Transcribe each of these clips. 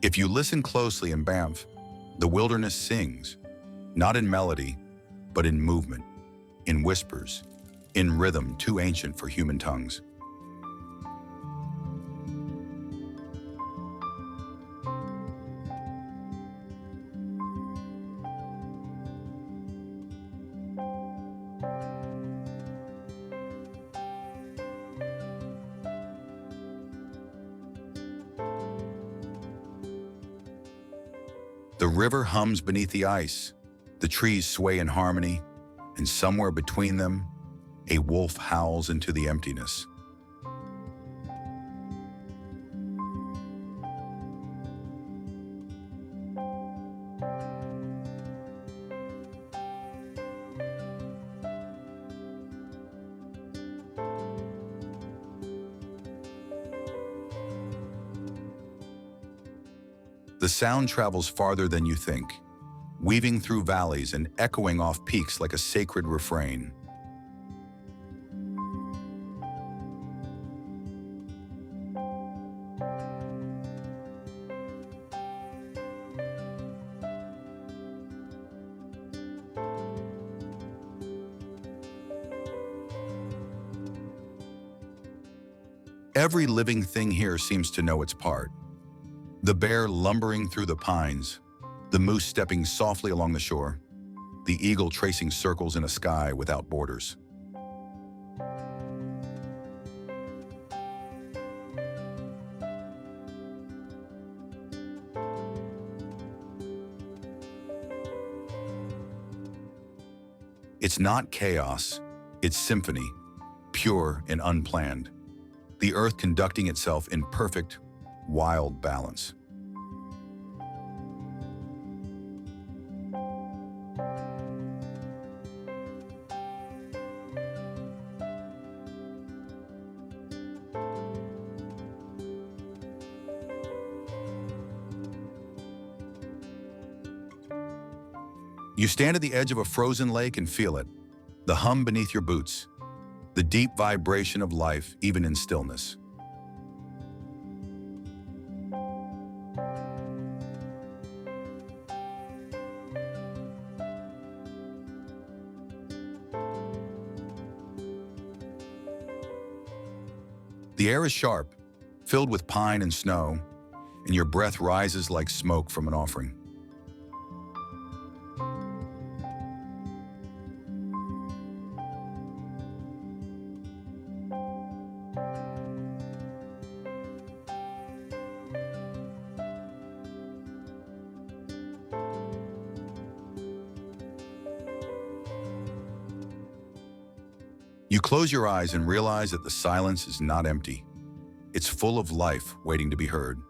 If you listen closely in Banff, the wilderness sings, not in melody, but in movement, in whispers, in rhythm too ancient for human tongues. The river hums beneath the ice, the trees sway in harmony, and somewhere between them, a wolf howls into the emptiness. The sound travels farther than you think, weaving through valleys and echoing off peaks like a sacred refrain. Every living thing here seems to know its part. The bear lumbering through the pines, the moose stepping softly along the shore, the eagle tracing circles in a sky without borders. It's not chaos, it's symphony, pure and unplanned. The earth conducting itself in perfect, wild balance. You stand at the edge of a frozen lake and feel it, the hum beneath your boots, the deep vibration of life even in stillness. The air is sharp, filled with pine and snow, and your breath rises like smoke from an offering. You close your eyes and realize that the silence is not empty. It's full of life waiting to be heard.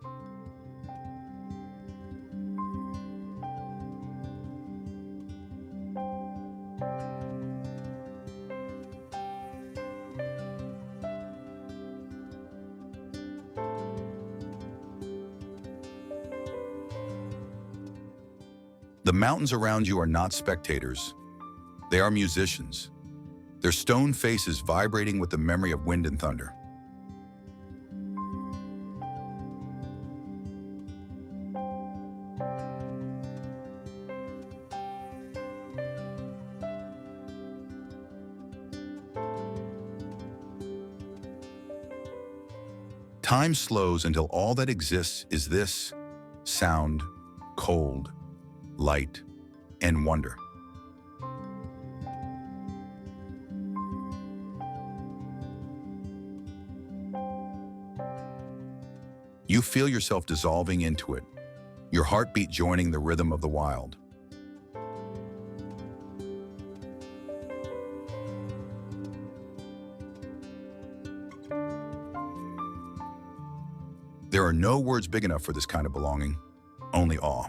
The mountains around you are not spectators. They are musicians, their stone faces vibrating with the memory of wind and thunder. Time slows until all that exists is this: sound, cold, light, and wonder. You feel yourself dissolving into it, your heartbeat joining the rhythm of the wild. There are no words big enough for this kind of belonging, only awe.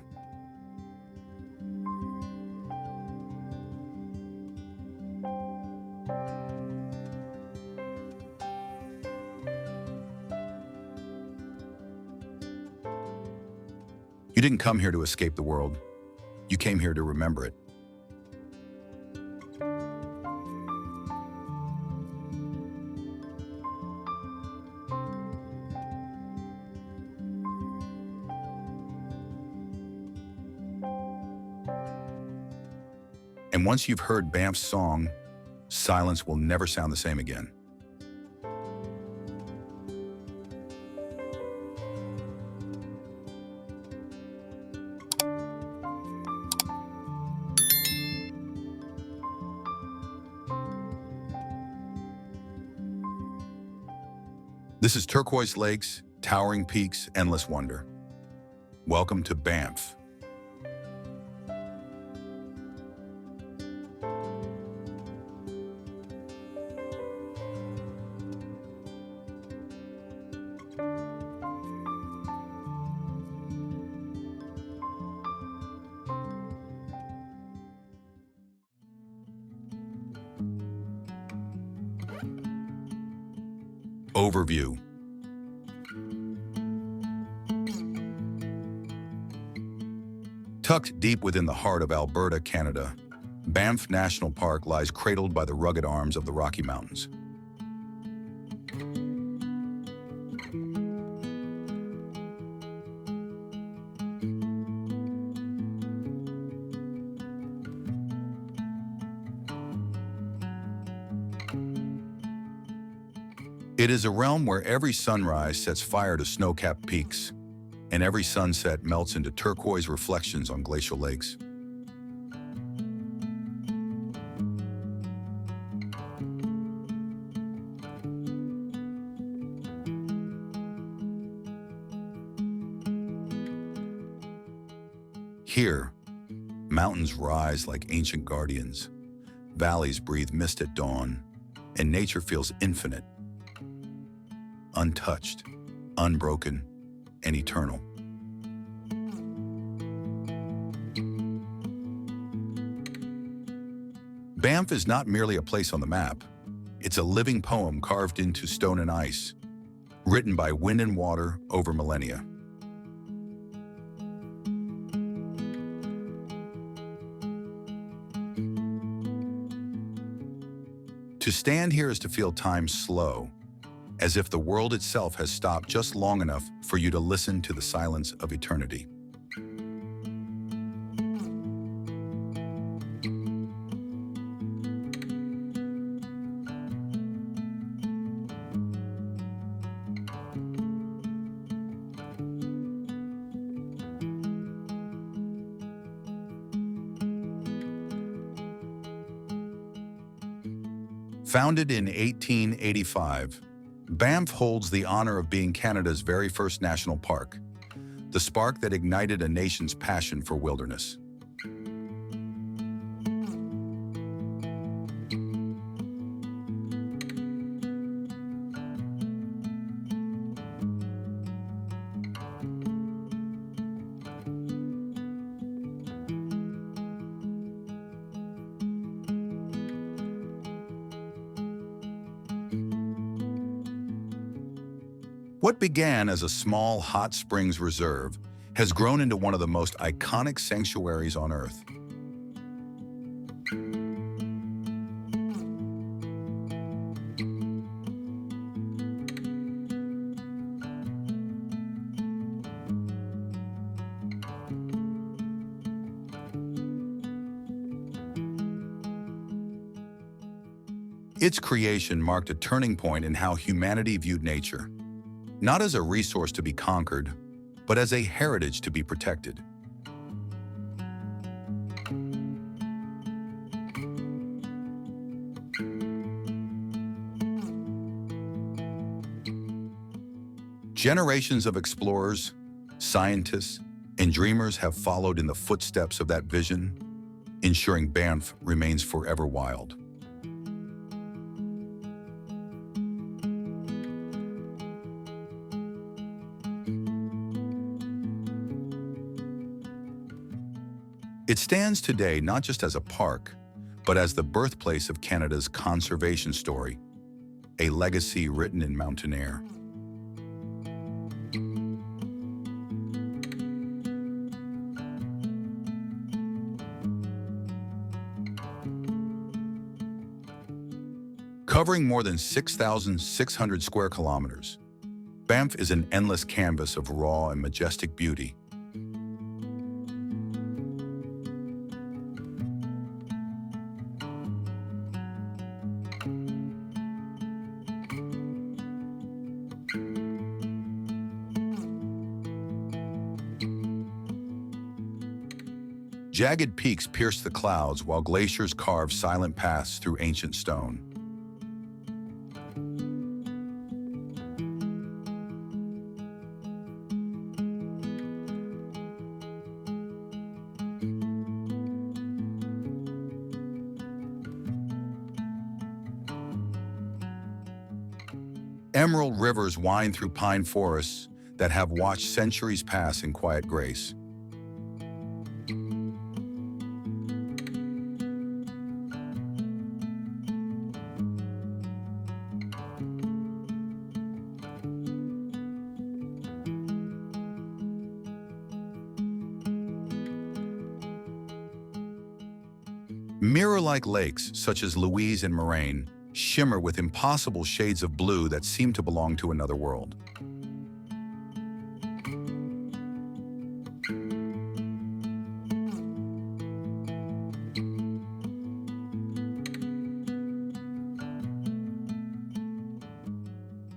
You didn't come here to escape the world. You came here to remember it. And once you've heard Banff's song, silence will never sound the same again. This is turquoise lakes, towering peaks, endless wonder. Welcome to Banff. Overview. Tucked deep within the heart of Alberta, Canada, Banff National Park lies cradled by the rugged arms of the Rocky Mountains. It is a realm where every sunrise sets fire to snow-capped peaks, and every sunset melts into turquoise reflections on glacial lakes. Here, mountains rise like ancient guardians, valleys breathe mist at dawn, and nature feels infinite, untouched, unbroken, and eternal. Banff is not merely a place on the map. It's a living poem carved into stone and ice, written by wind and water over millennia. To stand here is to feel time slow, as if the world itself has stopped just long enough for you to listen to the silence of eternity. Founded in 1885, Banff holds the honor of being Canada's very first national park, the spark that ignited a nation's passion for wilderness. What began as a small hot springs reserve has grown into one of the most iconic sanctuaries on Earth. Its creation marked a turning point in how humanity viewed nature. Not as a resource to be conquered, but as a heritage to be protected. Generations of explorers, scientists, and dreamers have followed in the footsteps of that vision, ensuring Banff remains forever wild. It stands today not just as a park, but as the birthplace of Canada's conservation story, a legacy written in mountain air. Covering more than 6,600 square kilometers, Banff is an endless canvas of raw and majestic beauty. Jagged peaks pierce the clouds while glaciers carve silent paths through ancient stone. Emerald rivers wind through pine forests that have watched centuries pass in quiet grace. Mirror-like lakes, such as Louise and Moraine, shimmer with impossible shades of blue that seem to belong to another world.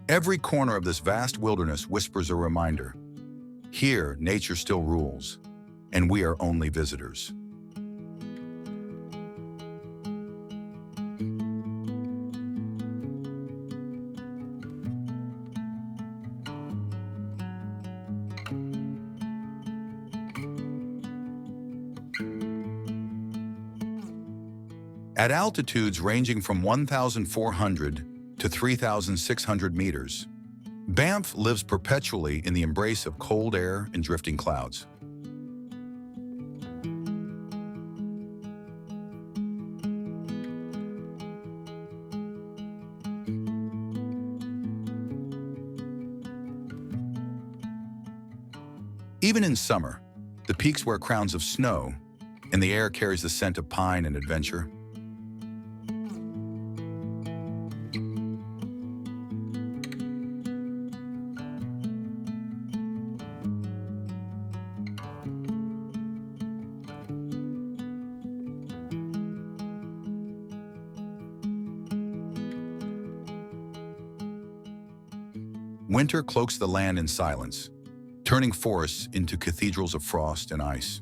Every corner of this vast wilderness whispers a reminder. Here, nature still rules, and we are only visitors. At altitudes ranging from 1,400 to 3,600 meters, Banff lives perpetually in the embrace of cold air and drifting clouds. Even in summer, the peaks wear crowns of snow, and the air carries the scent of pine and adventure. Winter cloaks the land in silence, turning forests into cathedrals of frost and ice.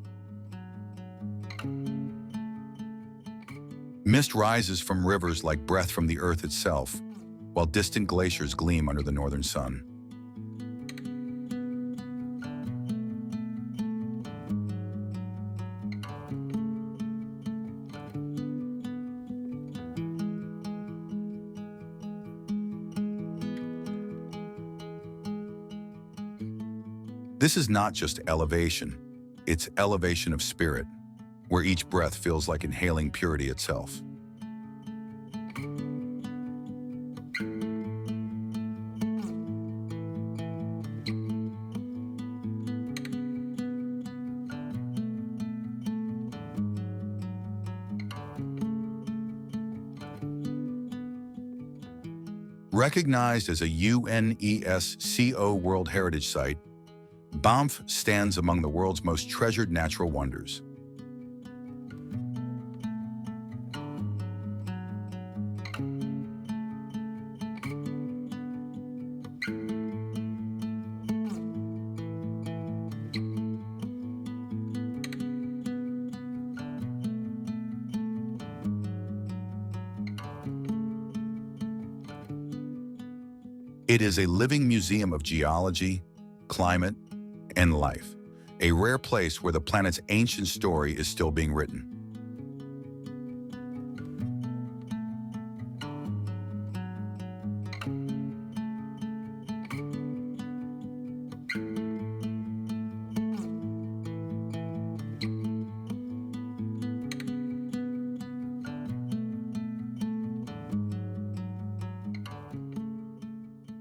Mist rises from rivers like breath from the earth itself, while distant glaciers gleam under the northern sun. This is not just elevation, it's elevation of spirit, where each breath feels like inhaling purity itself. Recognized as a UNESCO World Heritage Site, Banff stands among the world's most treasured natural wonders. It is a living museum of geology, climate, and life, a rare place where the planet's ancient story is still being written.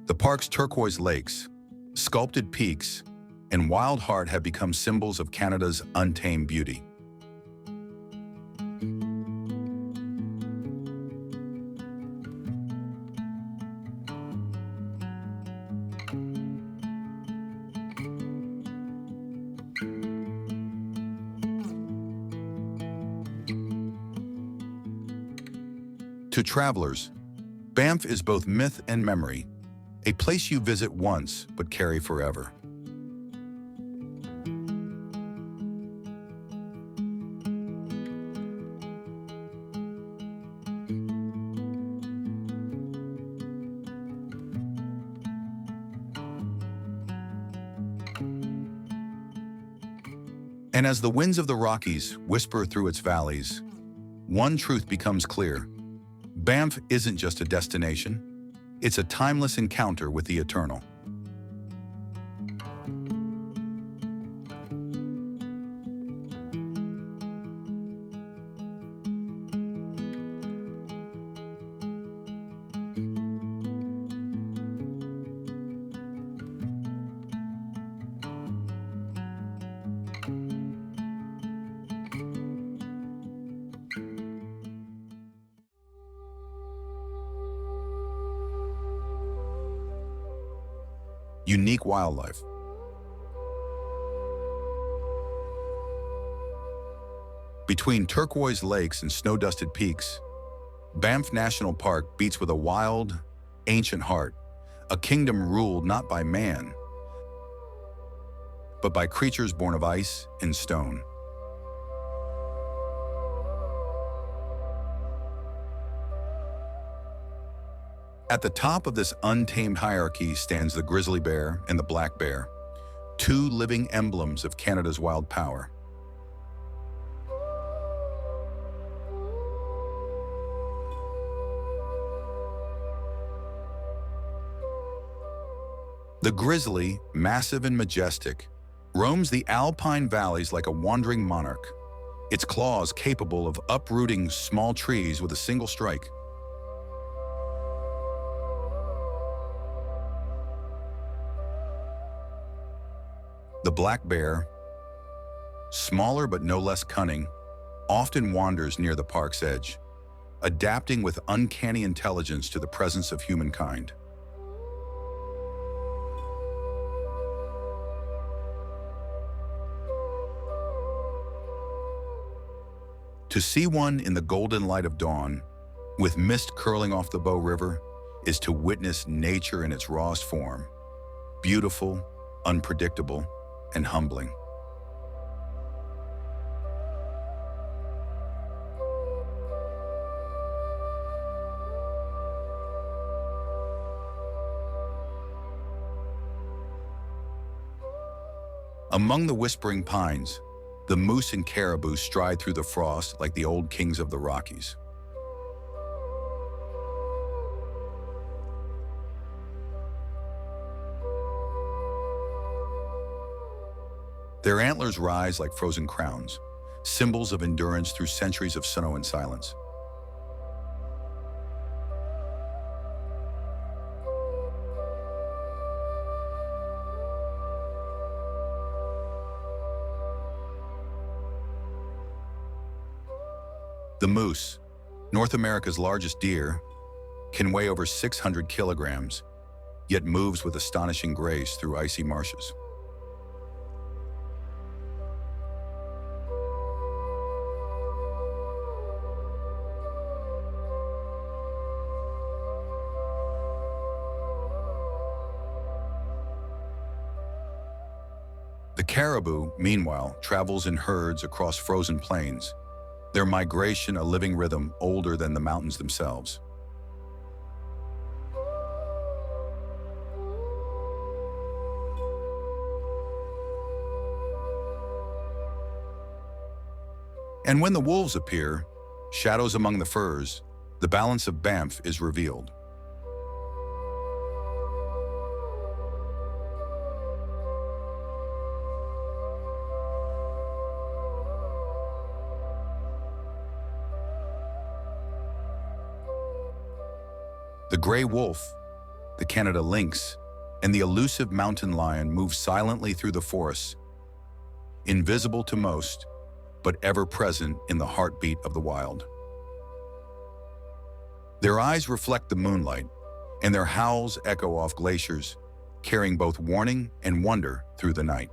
The park's turquoise lakes, sculpted peaks, and wild heart have become symbols of Canada's untamed beauty. To travelers, Banff is both myth and memory, a place you visit once but carry forever. And as the winds of the Rockies whisper through its valleys, one truth becomes clear. Banff isn't just a destination, it's a timeless encounter with the eternal. Unique wildlife. Between turquoise lakes and snow-dusted peaks, Banff National Park beats with a wild, ancient heart, a kingdom ruled not by man, but by creatures born of ice and stone. At the top of this untamed hierarchy stands the grizzly bear and the black bear, two living emblems of Canada's wild power. The grizzly, massive and majestic, roams the alpine valleys like a wandering monarch, its claws capable of uprooting small trees with a single strike. The black bear, smaller but no less cunning, often wanders near the park's edge, adapting with uncanny intelligence to the presence of humankind. To see one in the golden light of dawn, with mist curling off the Bow River, is to witness nature in its rawest form, beautiful, unpredictable, and humbling. Among the whispering pines, the moose and caribou stride through the frost like the old kings of the Rockies. Their antlers rise like frozen crowns, symbols of endurance through centuries of snow and silence. The moose, North America's largest deer, can weigh over 600 kilograms, yet moves with astonishing grace through icy marshes. The caribou, meanwhile, travels in herds across frozen plains, their migration a living rhythm older than the mountains themselves. And when the wolves appear, shadows among the firs, the balance of Banff is revealed. The gray wolf, the Canada lynx, and the elusive mountain lion move silently through the forests, invisible to most, but ever present in the heartbeat of the wild. Their eyes reflect the moonlight, and their howls echo off glaciers, carrying both warning and wonder through the night.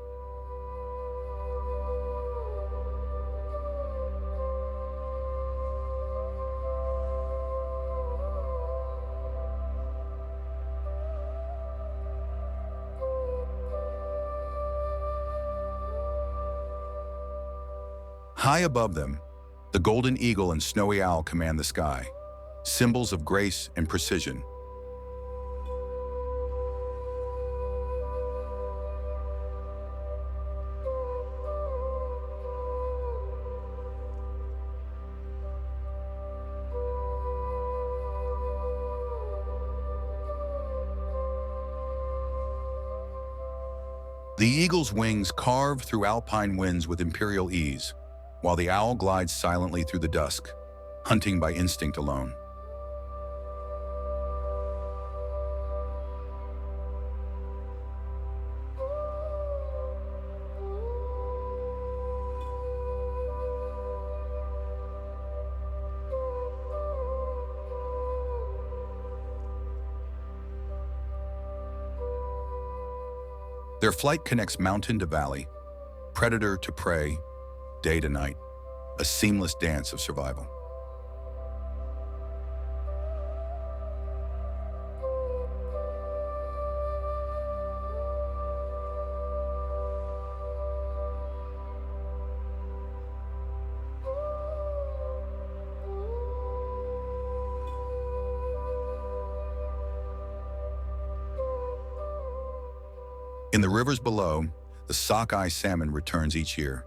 High above them, the golden eagle and snowy owl command the sky, symbols of grace and precision. The eagle's wings carve through alpine winds with imperial ease, while the owl glides silently through the dusk, hunting by instinct alone. Their flight connects mountain to valley, predator to prey, day to night, a seamless dance of survival. In the rivers below, the sockeye salmon returns each year,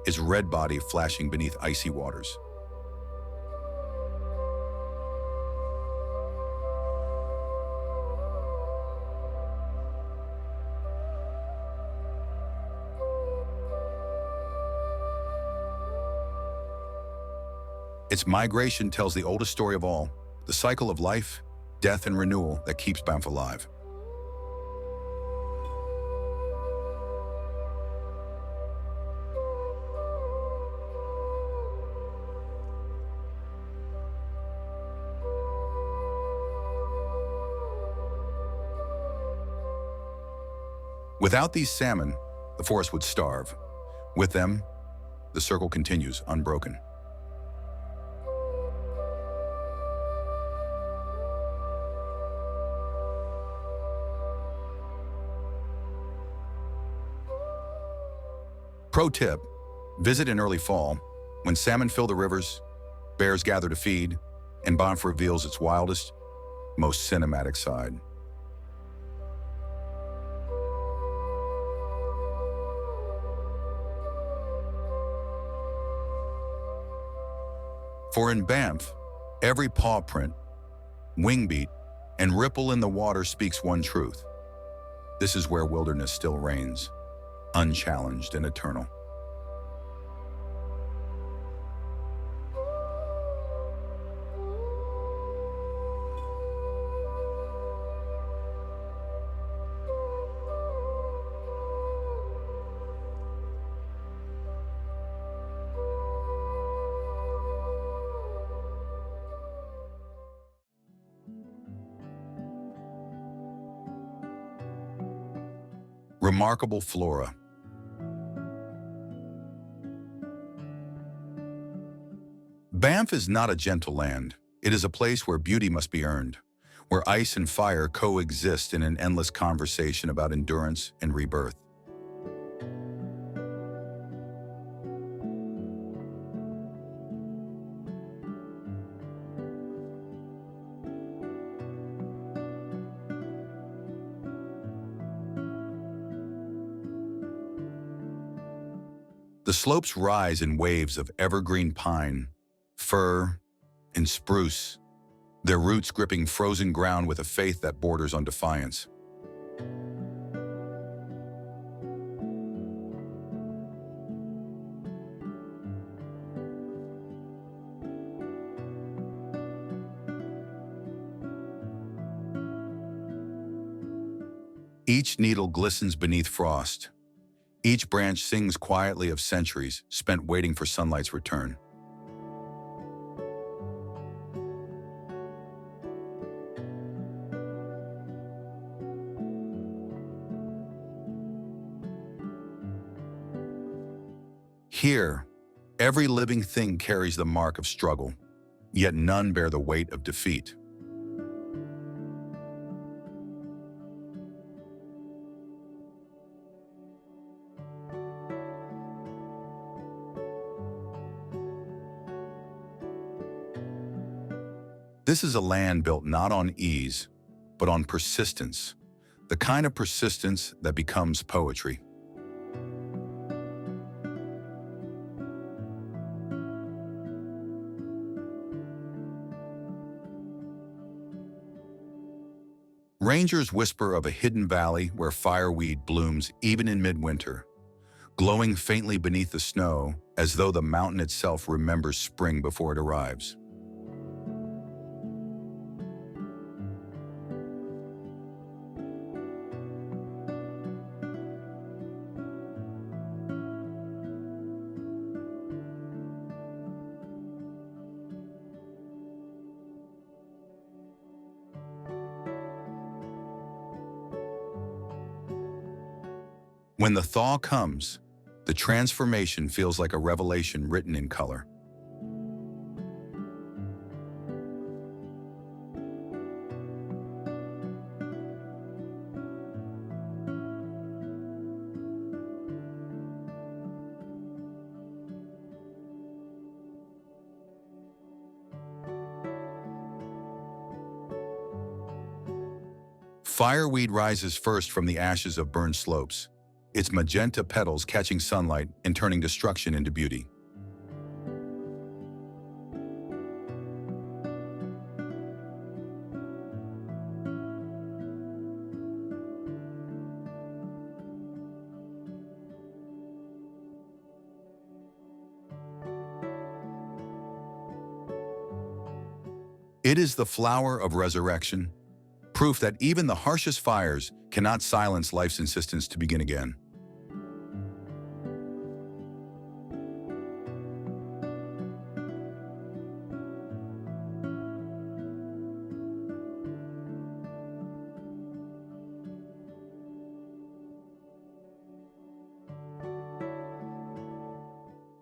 its red body flashing beneath icy waters. Its migration tells the oldest story of all, the cycle of life, death, and renewal that keeps Banff alive. Without these salmon, the forest would starve. With them, the circle continues unbroken. Pro tip, visit in early fall, when salmon fill the rivers, bears gather to feed, and Banff reveals its wildest, most cinematic side. For in Banff, every paw print, wing beat, and ripple in the water speaks one truth. This is where wilderness still reigns, unchallenged and eternal. Remarkable flora. Banff is not a gentle land. It is a place where beauty must be earned, where ice and fire coexist in an endless conversation about endurance and rebirth. The slopes rise in waves of evergreen pine, fir, and spruce, their roots gripping frozen ground with a faith that borders on defiance. Each needle glistens beneath frost. Each branch sings quietly of centuries spent waiting for sunlight's return. Here, every living thing carries the mark of struggle, yet none bear the weight of defeat. This is a land built not on ease, but on persistence, the kind of persistence that becomes poetry. Rangers whisper of a hidden valley where fireweed blooms even in midwinter, glowing faintly beneath the snow as though the mountain itself remembers spring before it arrives. When the thaw comes, the transformation feels like a revelation written in color. Fireweed rises first from the ashes of burned slopes, its magenta petals catching sunlight and turning destruction into beauty. It is the flower of resurrection, proof that even the harshest fires cannot silence life's insistence to begin again.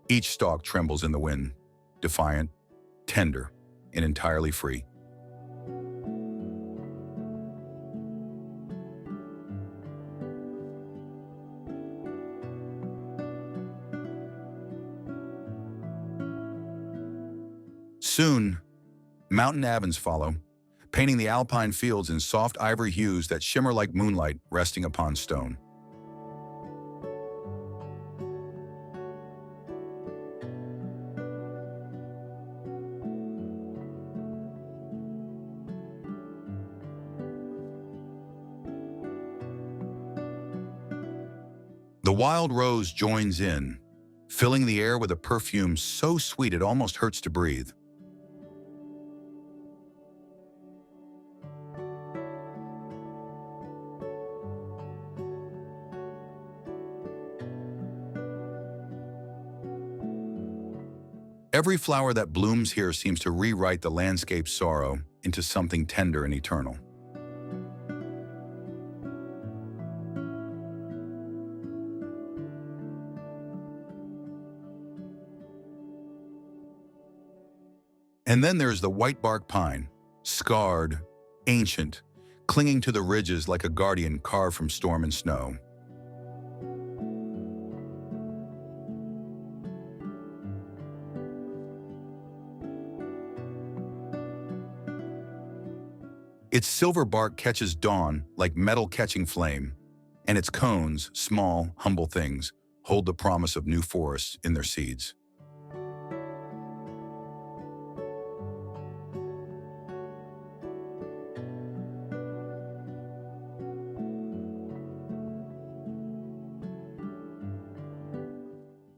Each stalk trembles in the wind, defiant, tender, and entirely free. Soon, mountain avens follow, painting the alpine fields in soft ivory hues that shimmer like moonlight resting upon stone. The wild rose joins in, filling the air with a perfume so sweet it almost hurts to breathe. Every flower that blooms here seems to rewrite the landscape's sorrow into something tender and eternal. And then there's the white-bark pine, scarred, ancient, clinging to the ridges like a guardian carved from storm and snow. Its silver bark catches dawn like metal catching flame, and its cones, small, humble things, hold the promise of new forests in their seeds.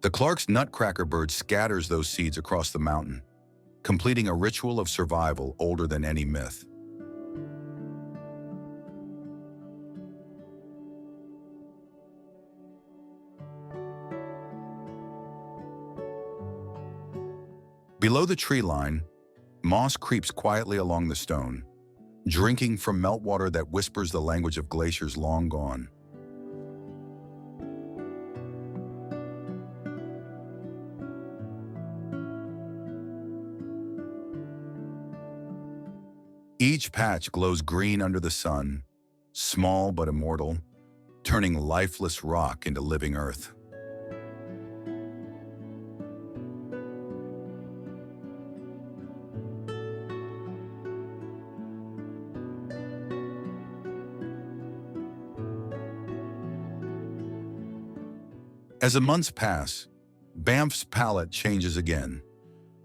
The Clark's nutcracker bird scatters those seeds across the mountain, completing a ritual of survival older than any myth. Below the tree line, moss creeps quietly along the stone, drinking from meltwater that whispers the language of glaciers long gone. Each patch glows green under the sun, small but immortal, turning lifeless rock into living earth. As the months pass, Banff's palette changes again.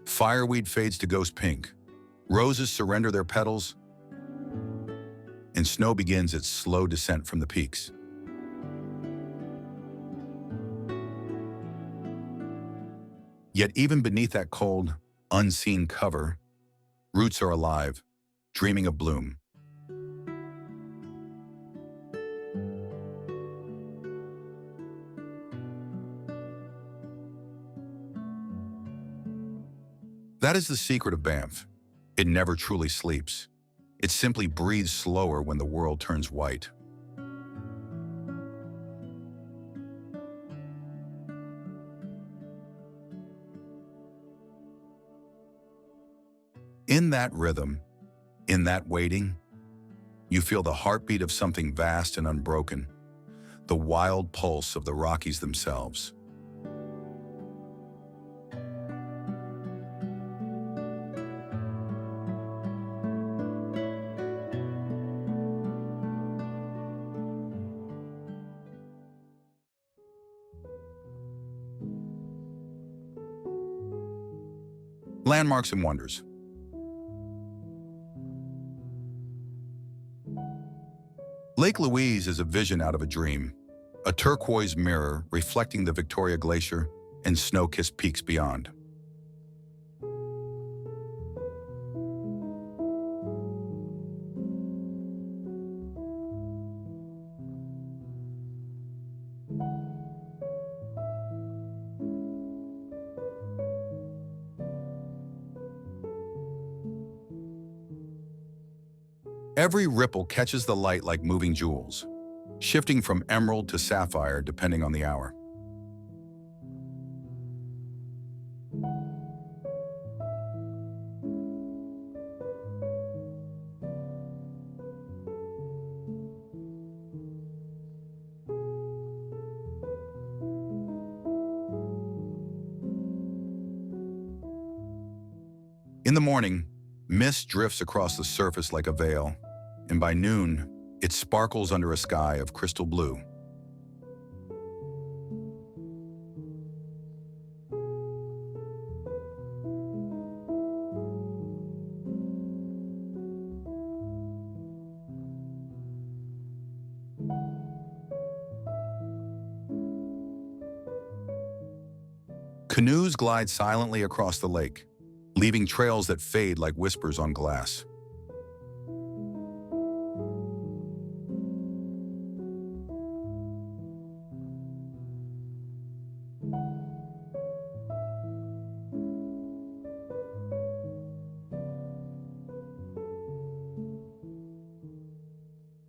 Fireweed fades to ghost pink, roses surrender their petals, and snow begins its slow descent from the peaks. Yet even beneath that cold, unseen cover, roots are alive, dreaming of bloom. That is the secret of Banff. It never truly sleeps. It simply breathes slower when the world turns white. In that rhythm, in that waiting, you feel the heartbeat of something vast and unbroken, the wild pulse of the Rockies themselves. Landmarks and wonders. Lake Louise is a vision out of a dream, a turquoise mirror reflecting the Victoria Glacier and snow-kissed peaks beyond. Every ripple catches the light like moving jewels, shifting from emerald to sapphire depending on the hour. In the morning, mist drifts across the surface like a veil, and by noon, it sparkles under a sky of crystal blue. Canoes glide silently across the lake, leaving trails that fade like whispers on glass.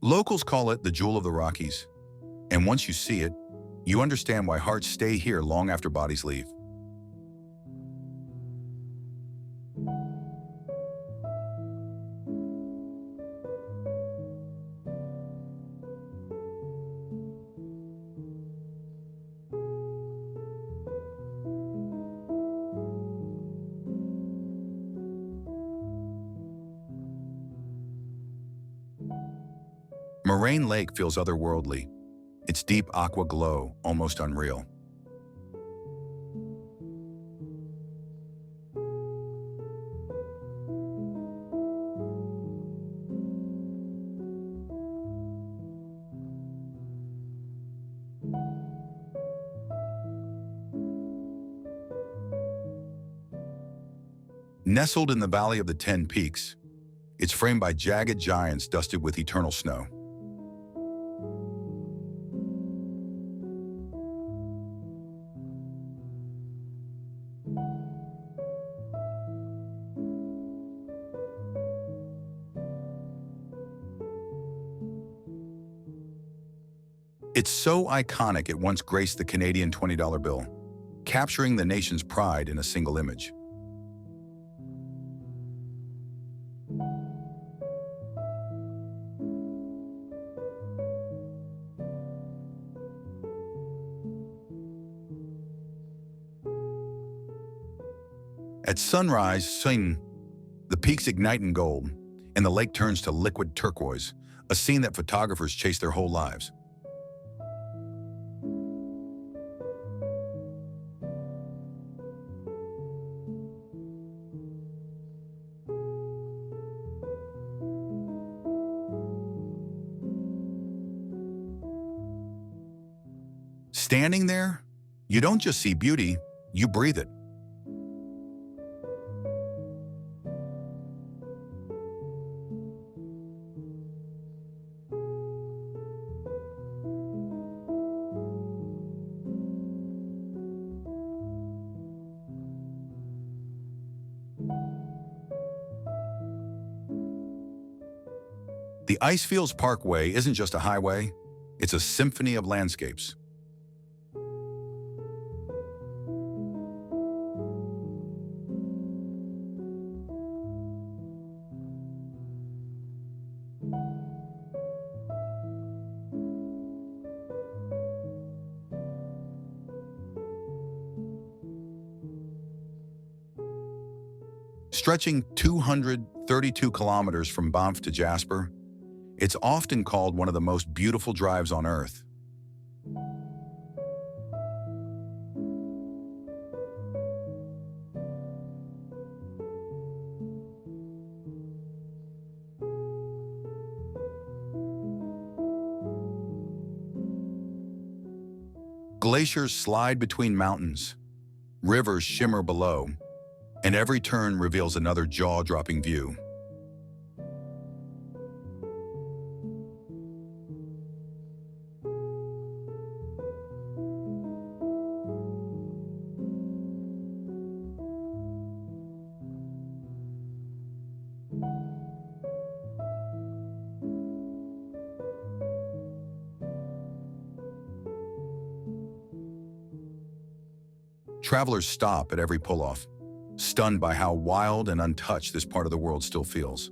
Locals call it the Jewel of the Rockies, and once you see it, you understand why hearts stay here long after bodies leave. Moraine Lake feels otherworldly, its deep aqua glow almost unreal. Nestled in the Valley of the Ten Peaks, it's framed by jagged giants dusted with eternal snow. It's so iconic it once graced the Canadian $20 bill, capturing the nation's pride in a single image. At sunrise, the peaks ignite in gold, and the lake turns to liquid turquoise, a scene that photographers chase their whole lives. Standing there, you don't just see beauty, you breathe it. The Icefields Parkway isn't just a highway, it's a symphony of landscapes. Stretching 232 kilometers from Banff to Jasper, it's often called one of the most beautiful drives on Earth. Glaciers slide between mountains, rivers shimmer below, and every turn reveals another jaw-dropping view. Travelers stop at every pull-off, stunned by how wild and untouched this part of the world still feels.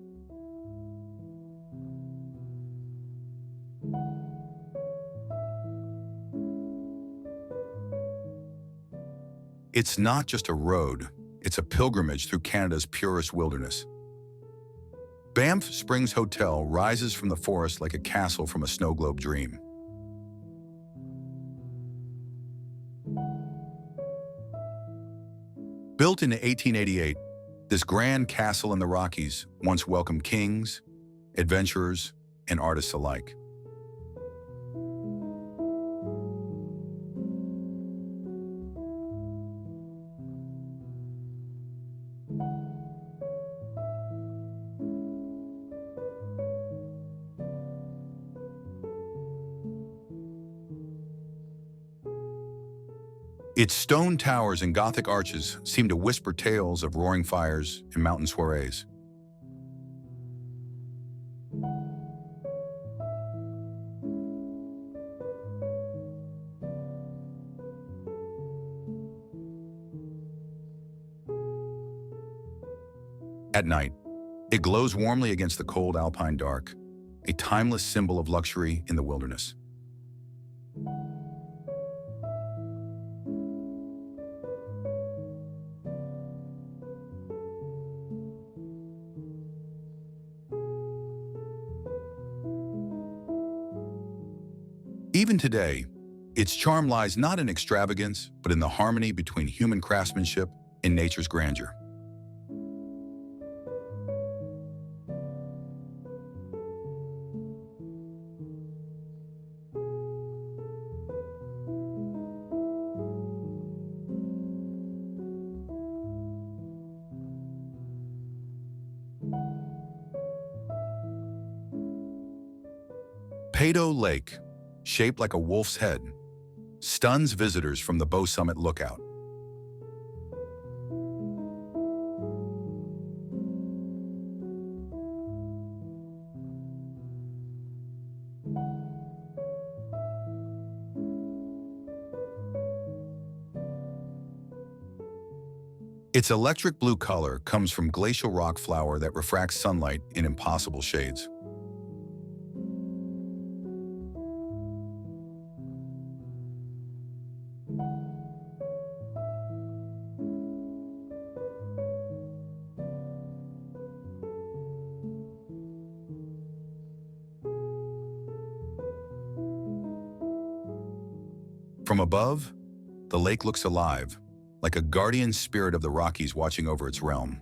It's not just a road, it's a pilgrimage through Canada's purest wilderness. Banff Springs Hotel rises from the forest like a castle from a snow globe dream. Built in 1888, this grand castle in the Rockies once welcomed kings, adventurers, and artists alike. Its stone towers and Gothic arches seem to whisper tales of roaring fires and mountain soirees. At night, it glows warmly against the cold alpine dark, a timeless symbol of luxury in the wilderness. Even today, its charm lies not in extravagance, but in the harmony between human craftsmanship and nature's grandeur. Peyto Lake, shaped like a wolf's head, stuns visitors from the Bow Summit Lookout. Its electric blue color comes from glacial rock flour that refracts sunlight in impossible shades. From above, the lake looks alive, like a guardian spirit of the Rockies watching over its realm.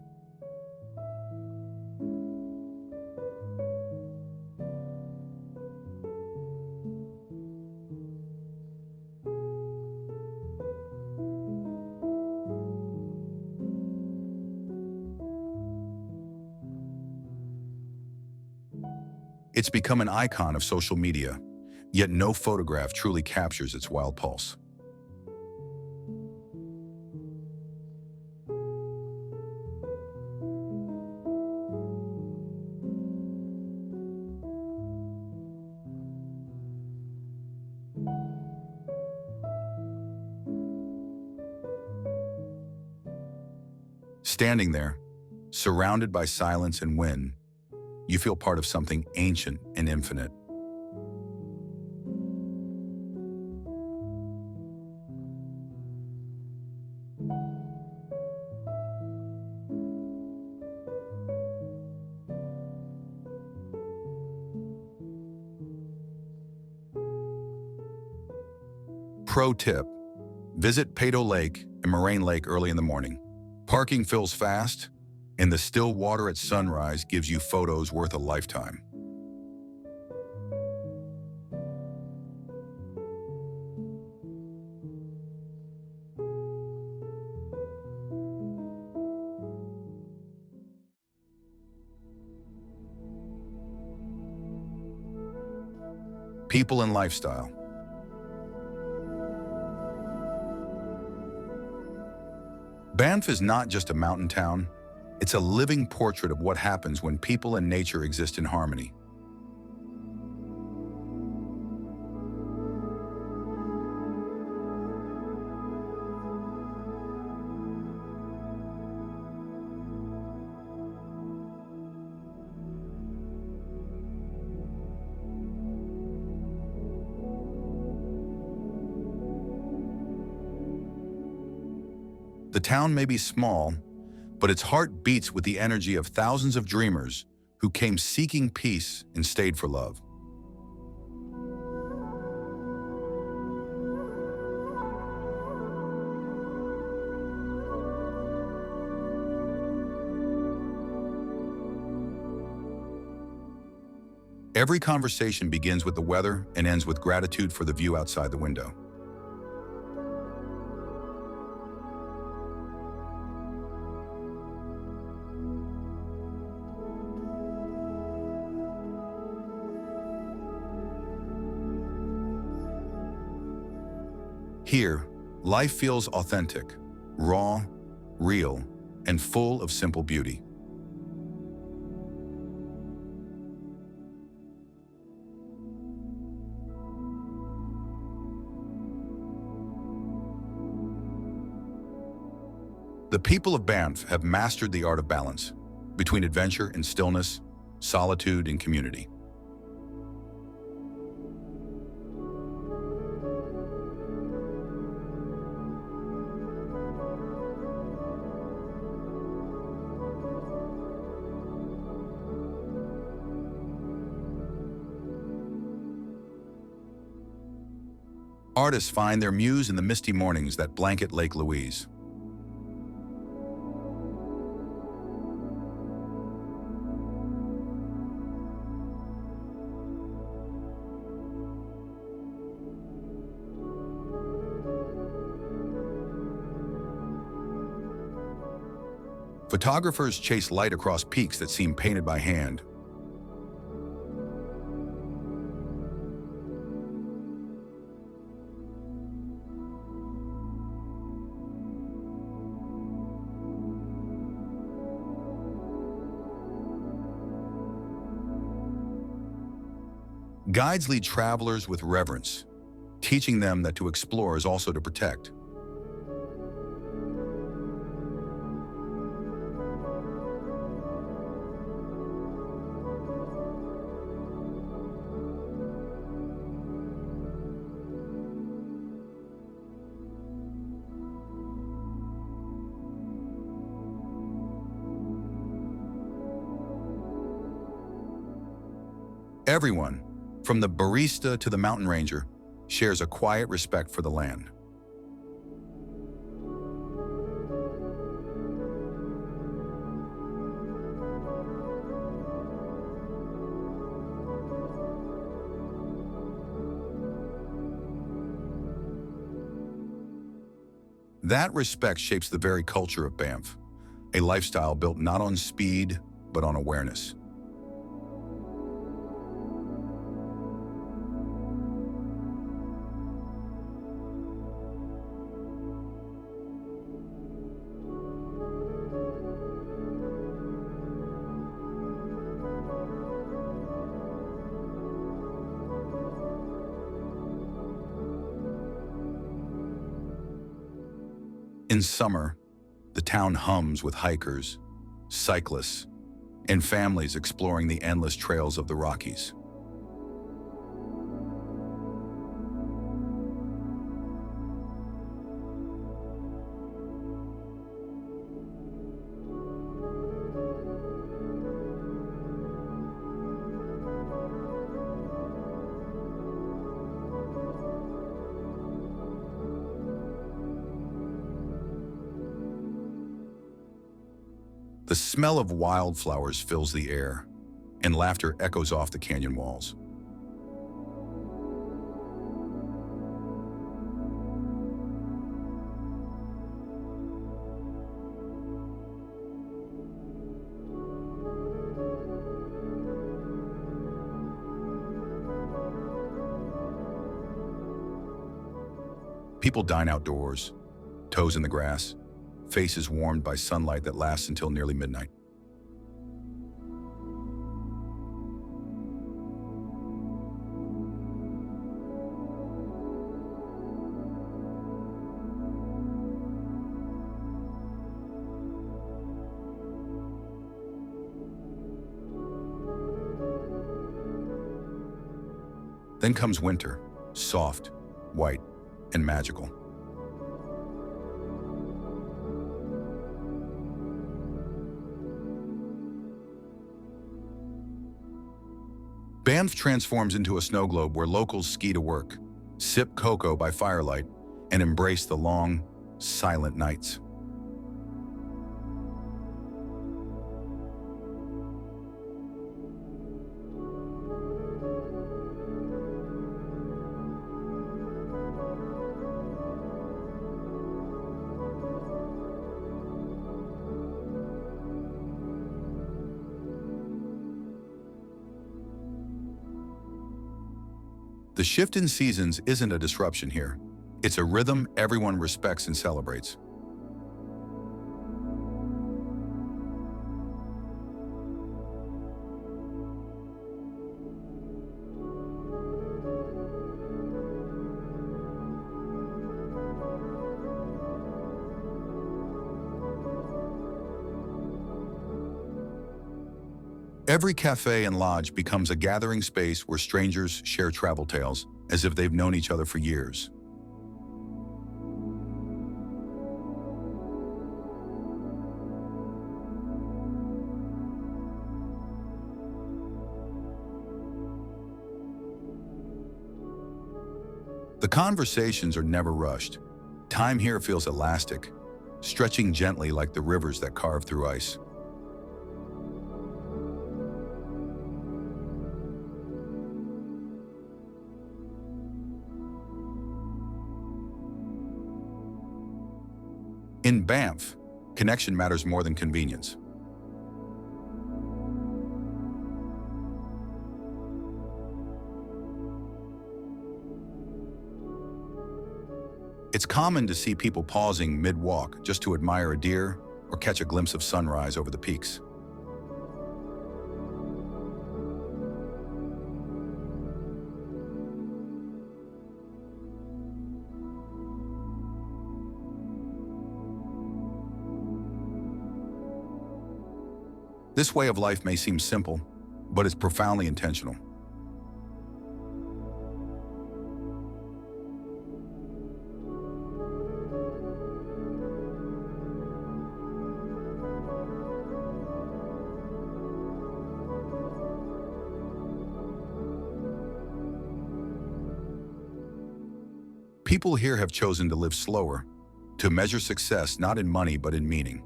It's become an icon of social media, yet no photograph truly captures its wild pulse. Standing there, surrounded by silence and wind, you feel part of something ancient and infinite. Pro tip: visit Pado Lake and Moraine Lake early in the morning. Parking fills fast, and the still water at sunrise gives you photos worth a lifetime. People and lifestyle. Banff is not just a mountain town, it's a living portrait of what happens when people and nature exist in harmony. The town may be small, but its heart beats with the energy of thousands of dreamers who came seeking peace and stayed for love. Every conversation begins with the weather and ends with gratitude for the view outside the window. Here, life feels authentic, raw, real, and full of simple beauty. The people of Banff have mastered the art of balance between adventure and stillness, solitude and community. Artists find their muse in the misty mornings that blanket Lake Louise. Photographers chase light across peaks that seem painted by hand. Guides lead travelers with reverence, teaching them that to explore is also to protect. Everyone, from the barista to the mountain ranger, shares a quiet respect for the land. That respect shapes the very culture of Banff, a lifestyle built not on speed, but on awareness. In summer, the town hums with hikers, cyclists, and families exploring the endless trails of the Rockies. The smell of wildflowers fills the air, and laughter echoes off the canyon walls. People dine outdoors, toes in the grass, faces warmed by sunlight that lasts until nearly midnight. Then comes winter, soft, white, and magical. Banff transforms into a snow globe where locals ski to work, sip cocoa by firelight, and embrace the long, silent nights. The shift in seasons isn't a disruption here. It's a rhythm everyone respects and celebrates. Every cafe and lodge becomes a gathering space where strangers share travel tales as if they've known each other for years. The conversations are never rushed. Time here feels elastic, stretching gently like the rivers that carve through ice. In Banff, connection matters more than convenience. It's common to see people pausing mid-walk just to admire a deer or catch a glimpse of sunrise over the peaks. This way of life may seem simple, but it's profoundly intentional. People here have chosen to live slower, to measure success not in money but in meaning.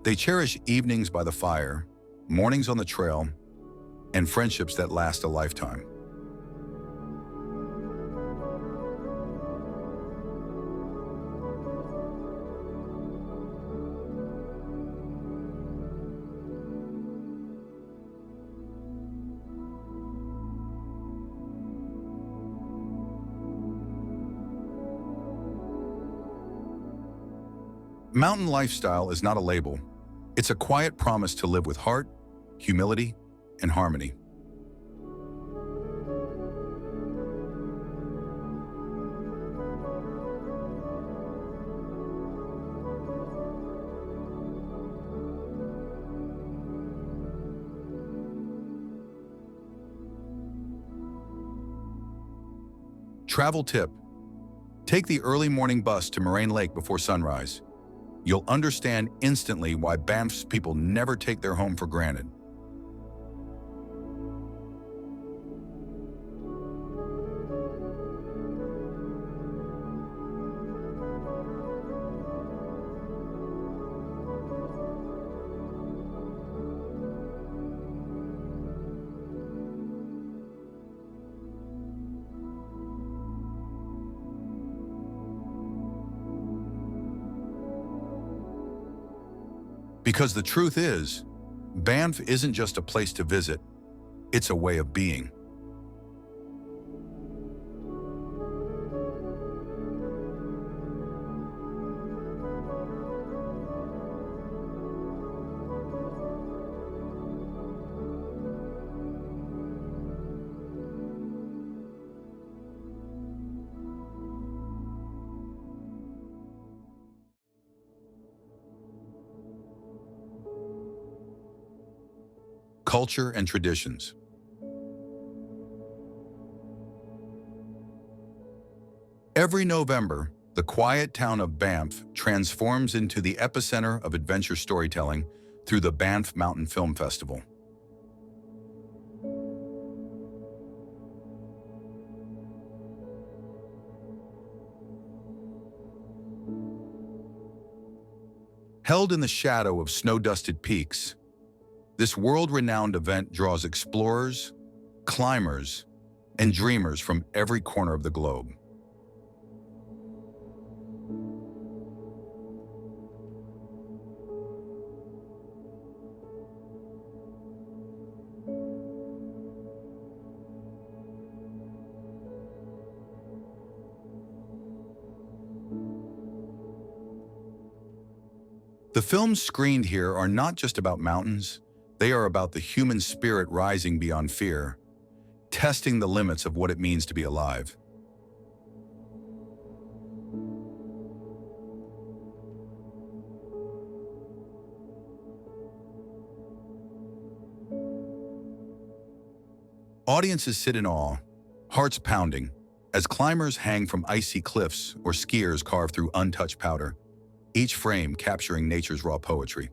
They cherish evenings by the fire, mornings on the trail, and friendships that last a lifetime. Mountain lifestyle is not a label. It's a quiet promise to live with heart, humility, and harmony. Travel tip: take the early morning bus to Moraine Lake before sunrise. You'll understand instantly why Banff's people never take their home for granted. Because the truth is, Banff isn't just a place to visit, it's a way of being. Culture and traditions. Every November, the quiet town of Banff transforms into the epicenter of adventure storytelling through the Banff Mountain Film Festival. Held in the shadow of snow-dusted peaks, this world-renowned event draws explorers, climbers, and dreamers from every corner of the globe. The films screened here are not just about mountains, they are about the human spirit rising beyond fear, testing the limits of what it means to be alive. Audiences sit in awe, hearts pounding, as climbers hang from icy cliffs or skiers carve through untouched powder, each frame capturing nature's raw poetry.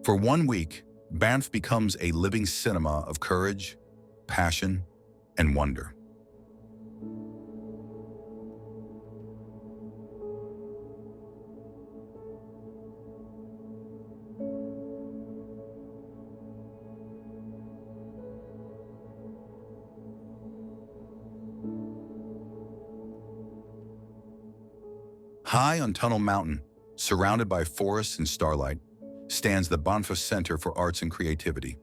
For 1 week, Banff becomes a living cinema of courage, passion, and wonder. High on Tunnel Mountain, surrounded by forests and starlight, stands the Banff Center for Arts and Creativity,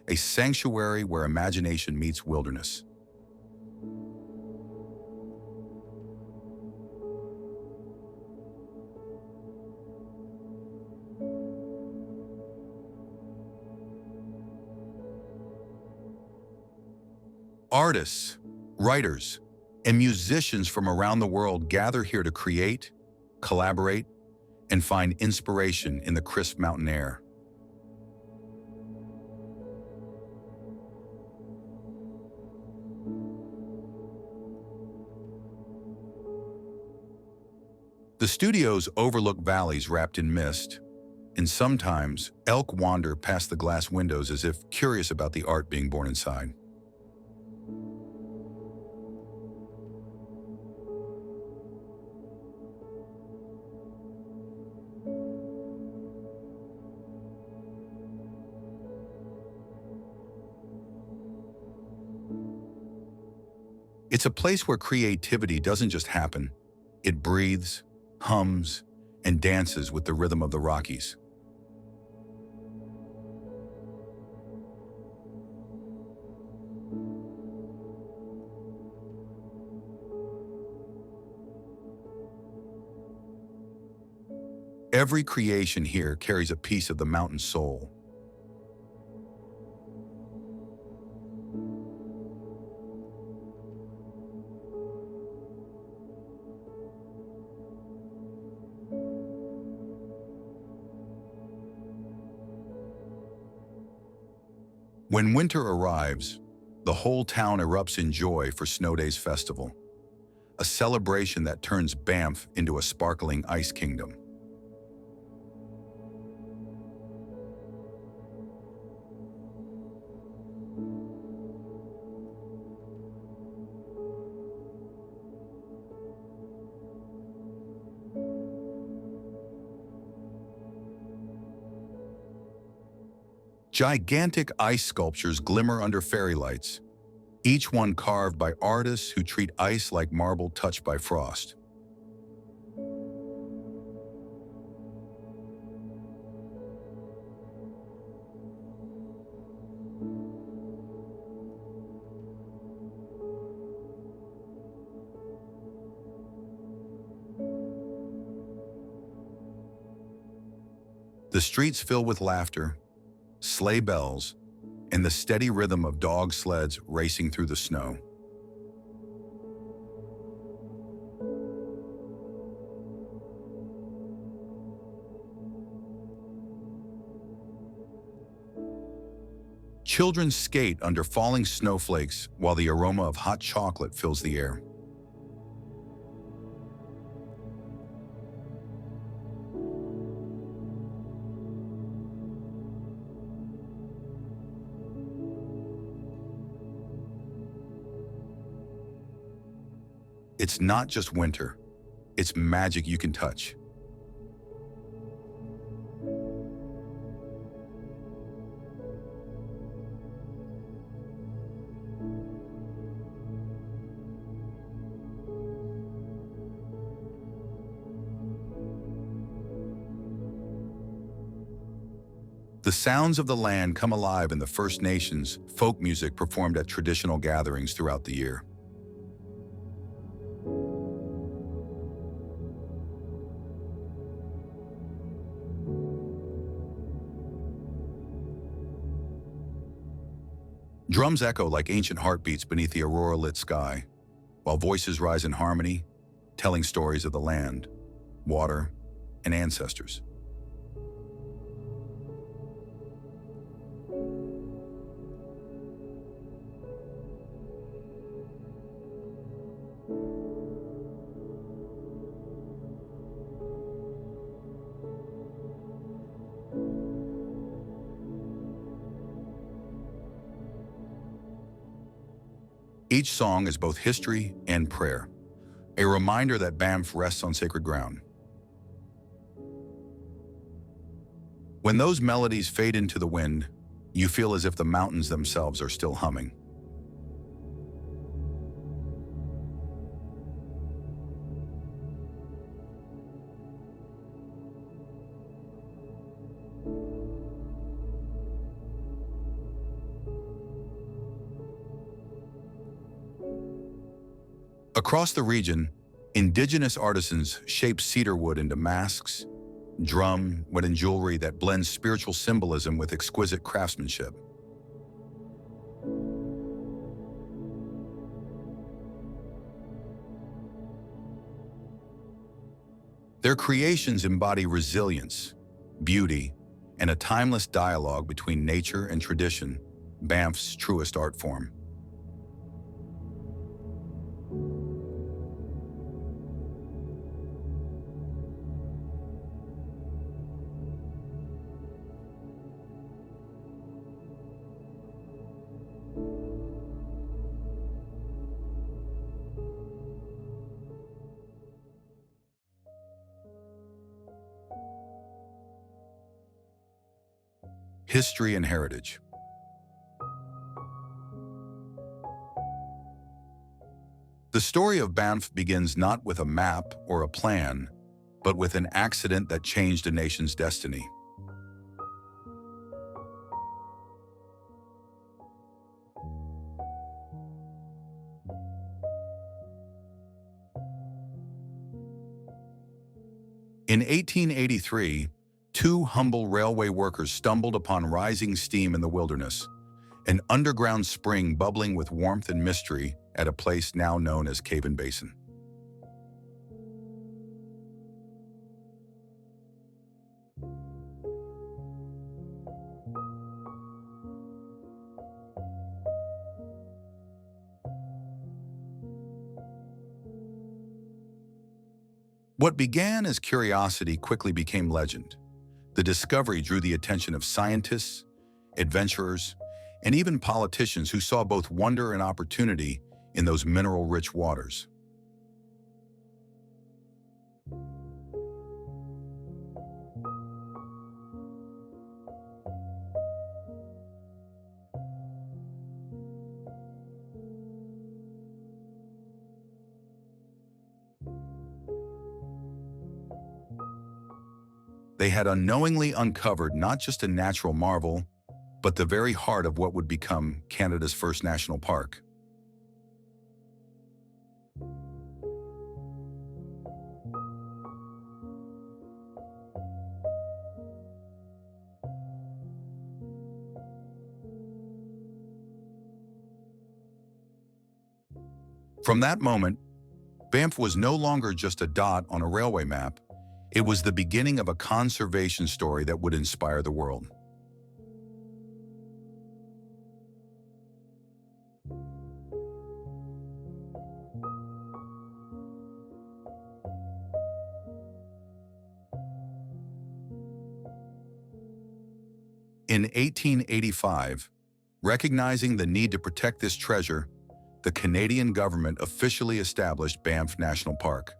a sanctuary where imagination meets wilderness. Artists, writers, and musicians from around the world gather here to create, collaborate, and find inspiration in the crisp mountain air. The studios overlook valleys wrapped in mist, and sometimes elk wander past the glass windows as if curious about the art being born inside. It's a place where creativity doesn't just happen, it breathes, hums, and dances with the rhythm of the Rockies. Every creation here carries a piece of the mountain's soul. When winter arrives, the whole town erupts in joy for Snow Days Festival, a celebration that turns Banff into a sparkling ice kingdom. Gigantic ice sculptures glimmer under fairy lights, each one carved by artists who treat ice like marble touched by frost. The streets fill with laughter, sleigh bells, and the steady rhythm of dog sleds racing through the snow. Children skate under falling snowflakes while the aroma of hot chocolate fills the air. It's not just winter, it's magic you can touch. The sounds of the land come alive in the First Nations folk music performed at traditional gatherings throughout the year. Drums echo like ancient heartbeats beneath the aurora-lit sky, while voices rise in harmony, telling stories of the land, water, and ancestors. Each song is both history and prayer, a reminder that Banff rests on sacred ground. When those melodies fade into the wind, you feel as if the mountains themselves are still humming. Across the region, indigenous artisans shape cedar wood into masks, drum, wood, and jewelry that blends spiritual symbolism with exquisite craftsmanship. Their creations embody resilience, beauty, and a timeless dialogue between nature and tradition, Banff's truest art form. History and heritage. The story of Banff begins not with a map or a plan, but with an accident that changed a nation's destiny. In 1883, two humble railway workers stumbled upon rising steam in the wilderness, an underground spring bubbling with warmth and mystery at a place now known as Caven Basin. What began as curiosity quickly became legend. The discovery drew the attention of scientists, adventurers, and even politicians who saw both wonder and opportunity in those mineral-rich waters. They had unknowingly uncovered not just a natural marvel, but the very heart of what would become Canada's first national park. From that moment, Banff was no longer just a dot on a railway map. It was the beginning of a conservation story that would inspire the world. In 1885, recognizing the need to protect this treasure, the Canadian government officially established Banff National Park.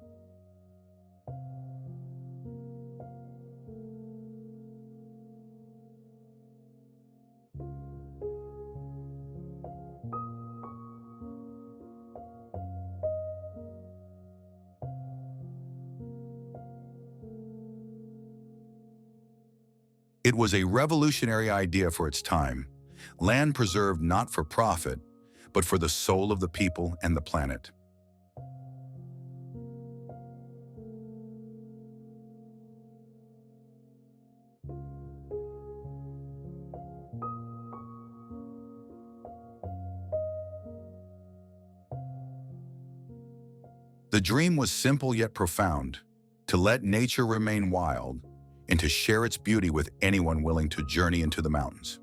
It was a revolutionary idea for its time, land preserved not for profit, but for the soul of the people and the planet. The dream was simple yet profound, to let nature remain wild and to share its beauty with anyone willing to journey into the mountains.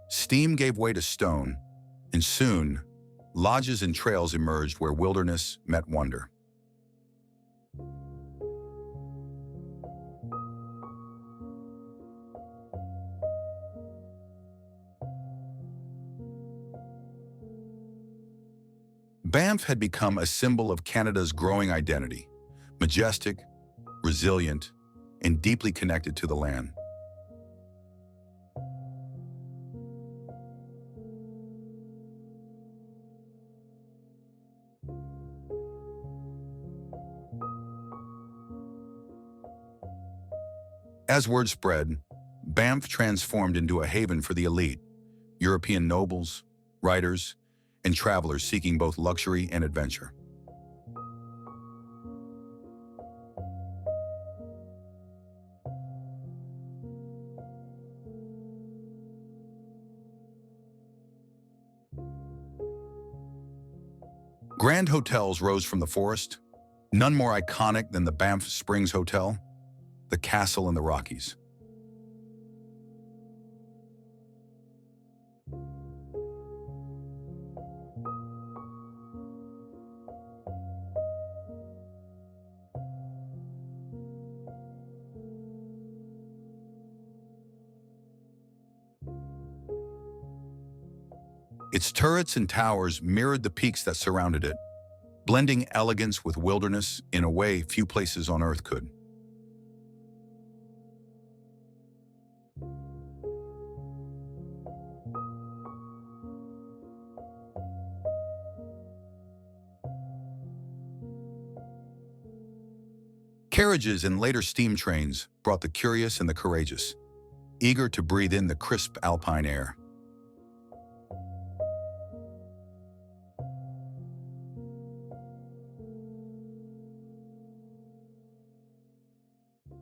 Steam gave way to stone, and soon, lodges and trails emerged where wilderness met wonder. Banff had become a symbol of Canada's growing identity, majestic, resilient, and deeply connected to the land. As word spread, Banff transformed into a haven for the elite, European nobles, writers, and travelers seeking both luxury and adventure. Grand hotels rose from the forest, none more iconic than the Banff Springs Hotel, the castle in the Rockies. Its turrets and towers mirrored the peaks that surrounded it, blending elegance with wilderness in a way few places on Earth could. Carriages and later steam trains brought the curious and the courageous, eager to breathe in the crisp alpine air.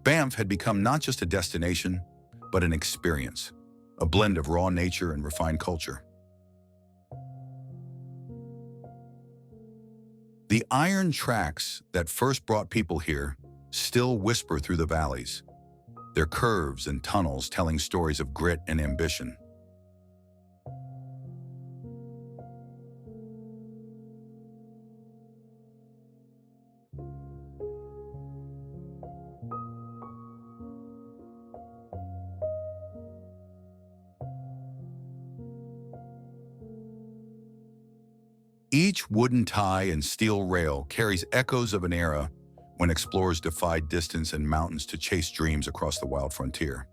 Banff had become not just a destination, but an experience, a blend of raw nature and refined culture. The iron tracks that first brought people here still whisper through the valleys, their curves and tunnels telling stories of grit and ambition. Each wooden tie and steel rail carries echoes of an era when explorers defied distance and mountains to chase dreams across the wild frontier.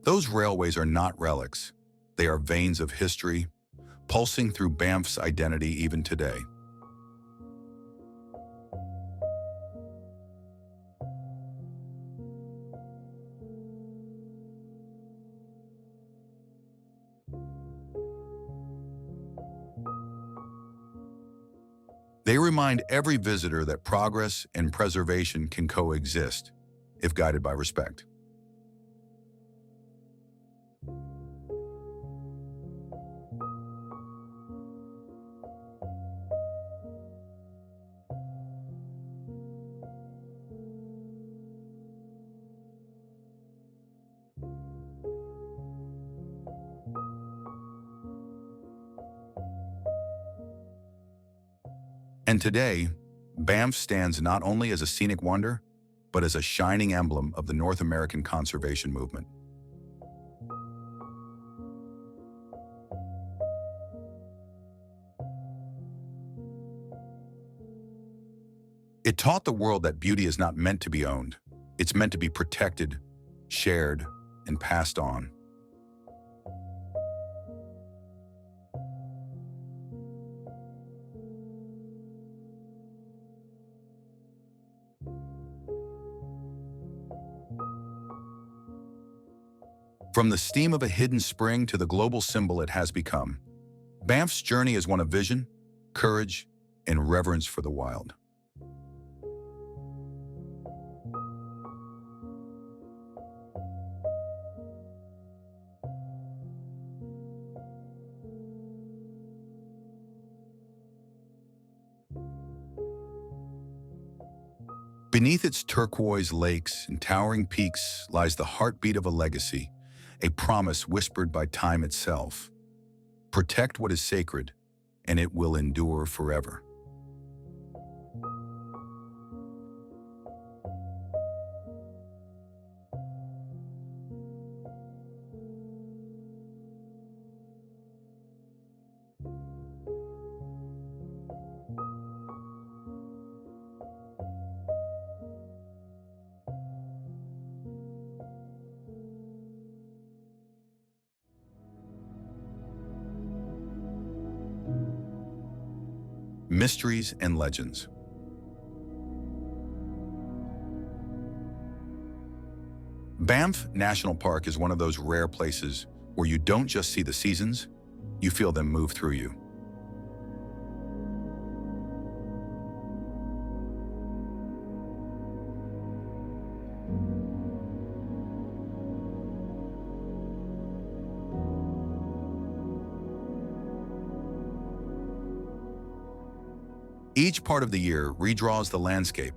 Those railways are not relics. They are veins of history, pulsing through Banff's identity even today. They remind every visitor that progress and preservation can coexist, if guided by respect. And today, Banff stands not only as a scenic wonder, but as a shining emblem of the North American conservation movement. It taught the world that beauty is not meant to be owned. It's meant to be protected, shared, and passed on. From the steam of a hidden spring to the global symbol it has become, Banff's journey is one of vision, courage, and reverence for the wild. Beneath its turquoise lakes and towering peaks lies the heartbeat of a legacy, a promise whispered by time itself. Protect what is sacred, and it will endure forever. Mysteries and legends. Banff National Park is one of those rare places where you don't just see the seasons, you feel them move through you. Each part of the year redraws the landscape,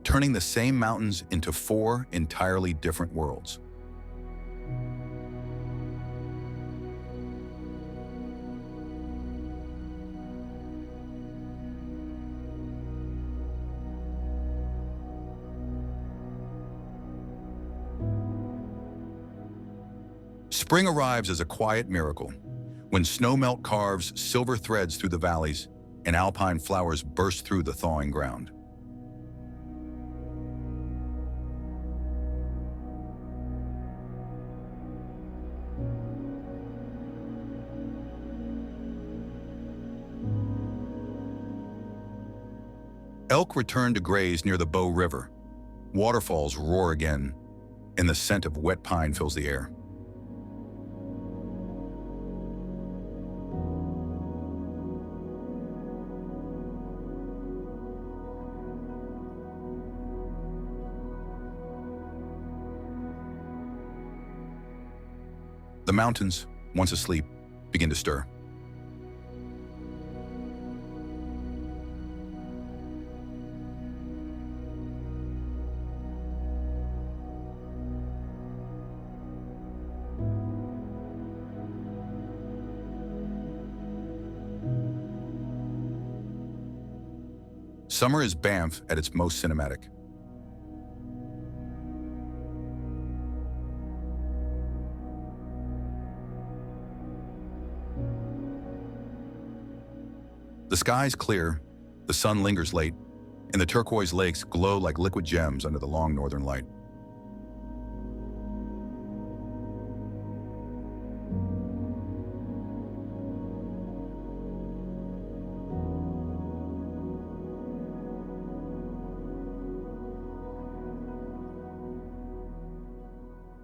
turning the same mountains into four entirely different worlds. Spring arrives as a quiet miracle, when snowmelt carves silver threads through the valleys and alpine flowers burst through the thawing ground. Elk return to graze near the Bow River. Waterfalls roar again, and the scent of wet pine fills the air. The mountains, once asleep, begin to stir. Summer is Banff at its most cinematic. The sky's clear, the sun lingers late, and the turquoise lakes glow like liquid gems under the long northern light.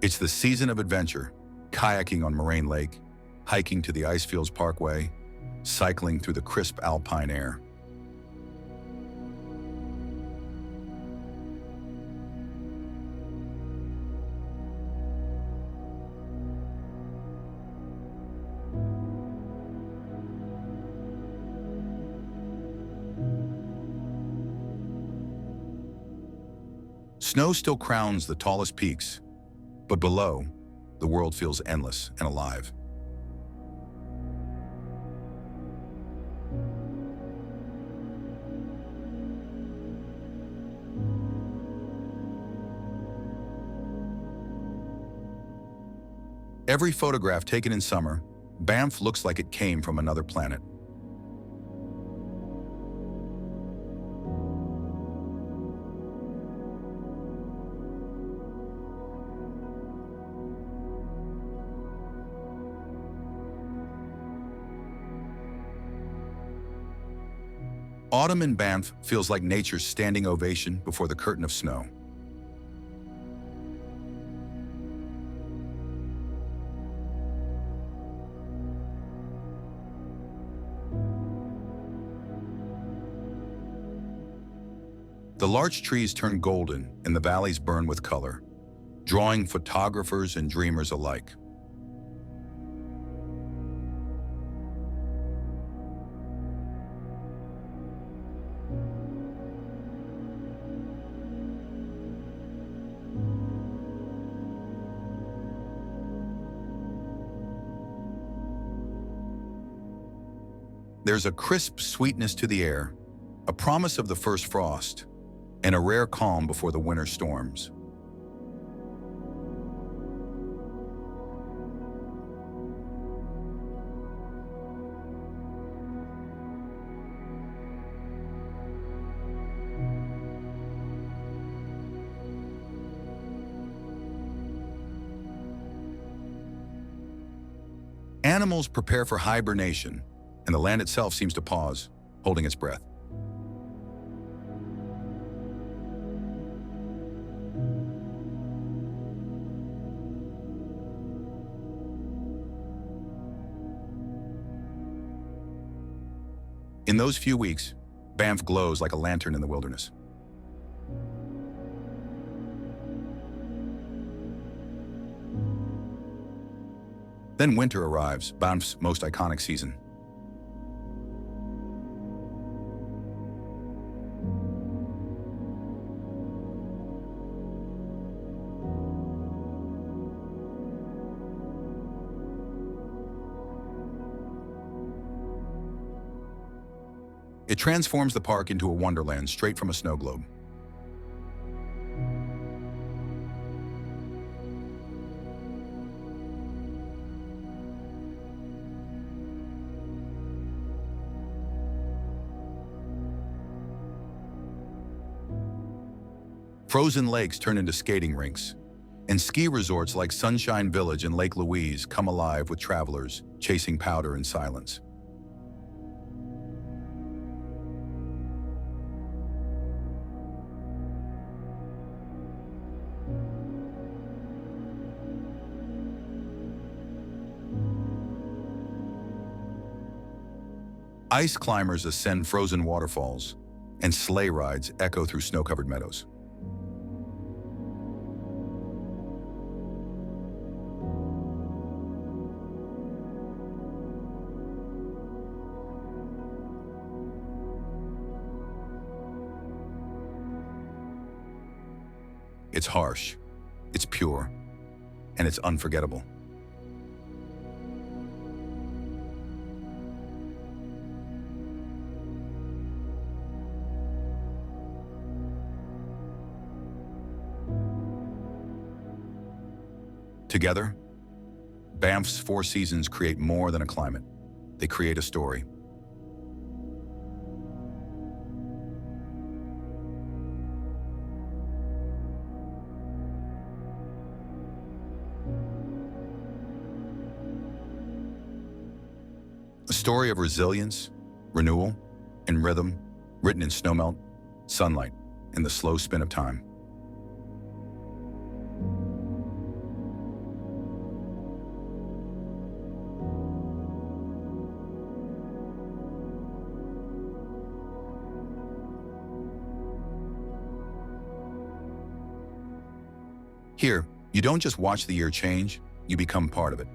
It's the season of adventure, kayaking on Moraine Lake, hiking to the Icefields Parkway, cycling through the crisp alpine air. Snow still crowns the tallest peaks, but below, the world feels endless and alive. Every photograph taken in summer, Banff looks like it came from another planet. Autumn in Banff feels like nature's standing ovation before the curtain of snow. The larch trees turn golden and the valleys burn with color, drawing photographers and dreamers alike. There's a crisp sweetness to the air, a promise of the first frost, and a rare calm before the winter storms. Animals prepare for hibernation, and the land itself seems to pause, holding its breath. In those few weeks, Banff glows like a lantern in the wilderness. Then winter arrives, Banff's most iconic season. It transforms the park into a wonderland straight from a snow globe. Frozen lakes turn into skating rinks, and ski resorts like Sunshine Village and Lake Louise come alive with travelers chasing powder in silence. Ice climbers ascend frozen waterfalls, and sleigh rides echo through snow-covered meadows. It's harsh, it's pure, and it's unforgettable. Together, Banff's four seasons create more than a climate. They create a story. A story of resilience, renewal, and rhythm, written in snowmelt, sunlight, and the slow spin of time. Here, you don't just watch the year change, you become part of it.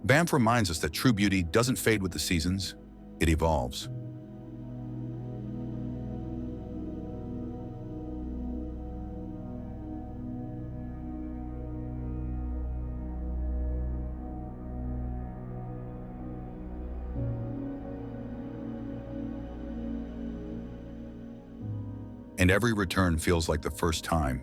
Banff reminds us that true beauty doesn't fade with the seasons, it evolves. And every return feels like the first time.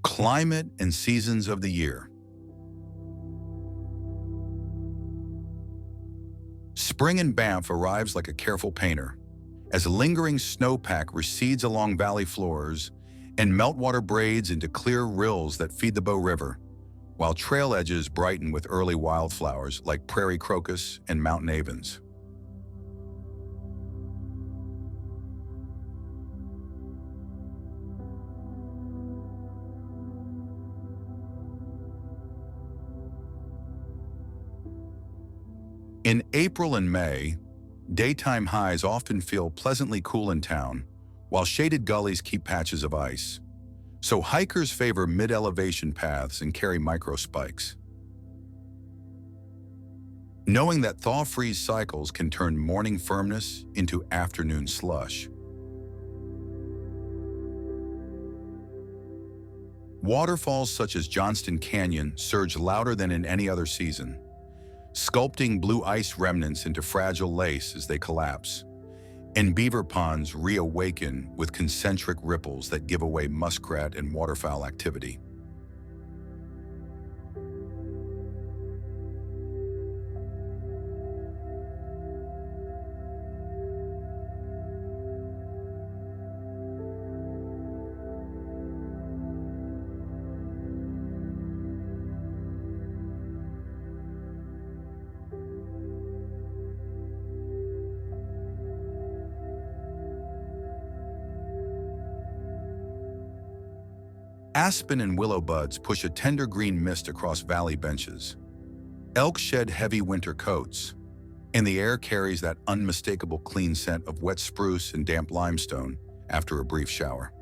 Climate and seasons of the year. Spring in Banff arrives like a careful painter, as lingering snowpack recedes along valley floors and meltwater braids into clear rills that feed the Bow River, while trail edges brighten with early wildflowers like prairie crocus and mountain avens. In April and May, daytime highs often feel pleasantly cool in town, while shaded gullies keep patches of ice. So hikers favor mid-elevation paths and carry micro spikes, knowing that thaw-freeze cycles can turn morning firmness into afternoon slush. Waterfalls such as Johnston Canyon surge louder than in any other season, sculpting blue ice remnants into fragile lace as they collapse, and beaver ponds reawaken with concentric ripples that give away muskrat and waterfowl activity. Aspen and willow buds push a tender green mist across valley benches. Elk shed heavy winter coats, and the air carries that unmistakable clean scent of wet spruce and damp limestone after a brief shower.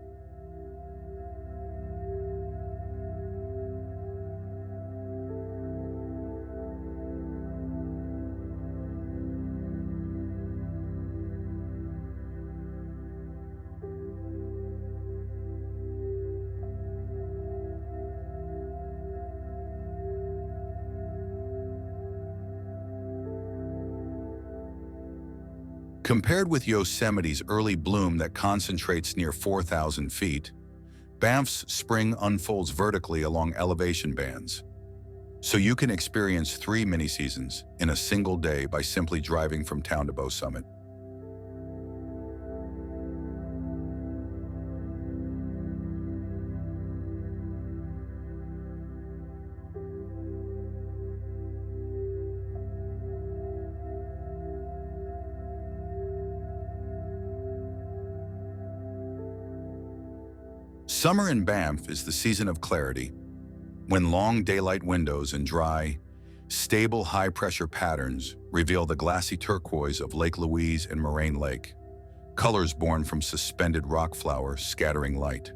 Compared with Yosemite's early bloom that concentrates near 4,000 feet, Banff's spring unfolds vertically along elevation bands. So you can experience 3 mini-seasons in a single day by simply driving from town to Bow Summit. Summer in Banff is the season of clarity, when long daylight windows and dry, stable high-pressure patterns reveal the glassy turquoise of Lake Louise and Moraine Lake, colors born from suspended rock flowers scattering light.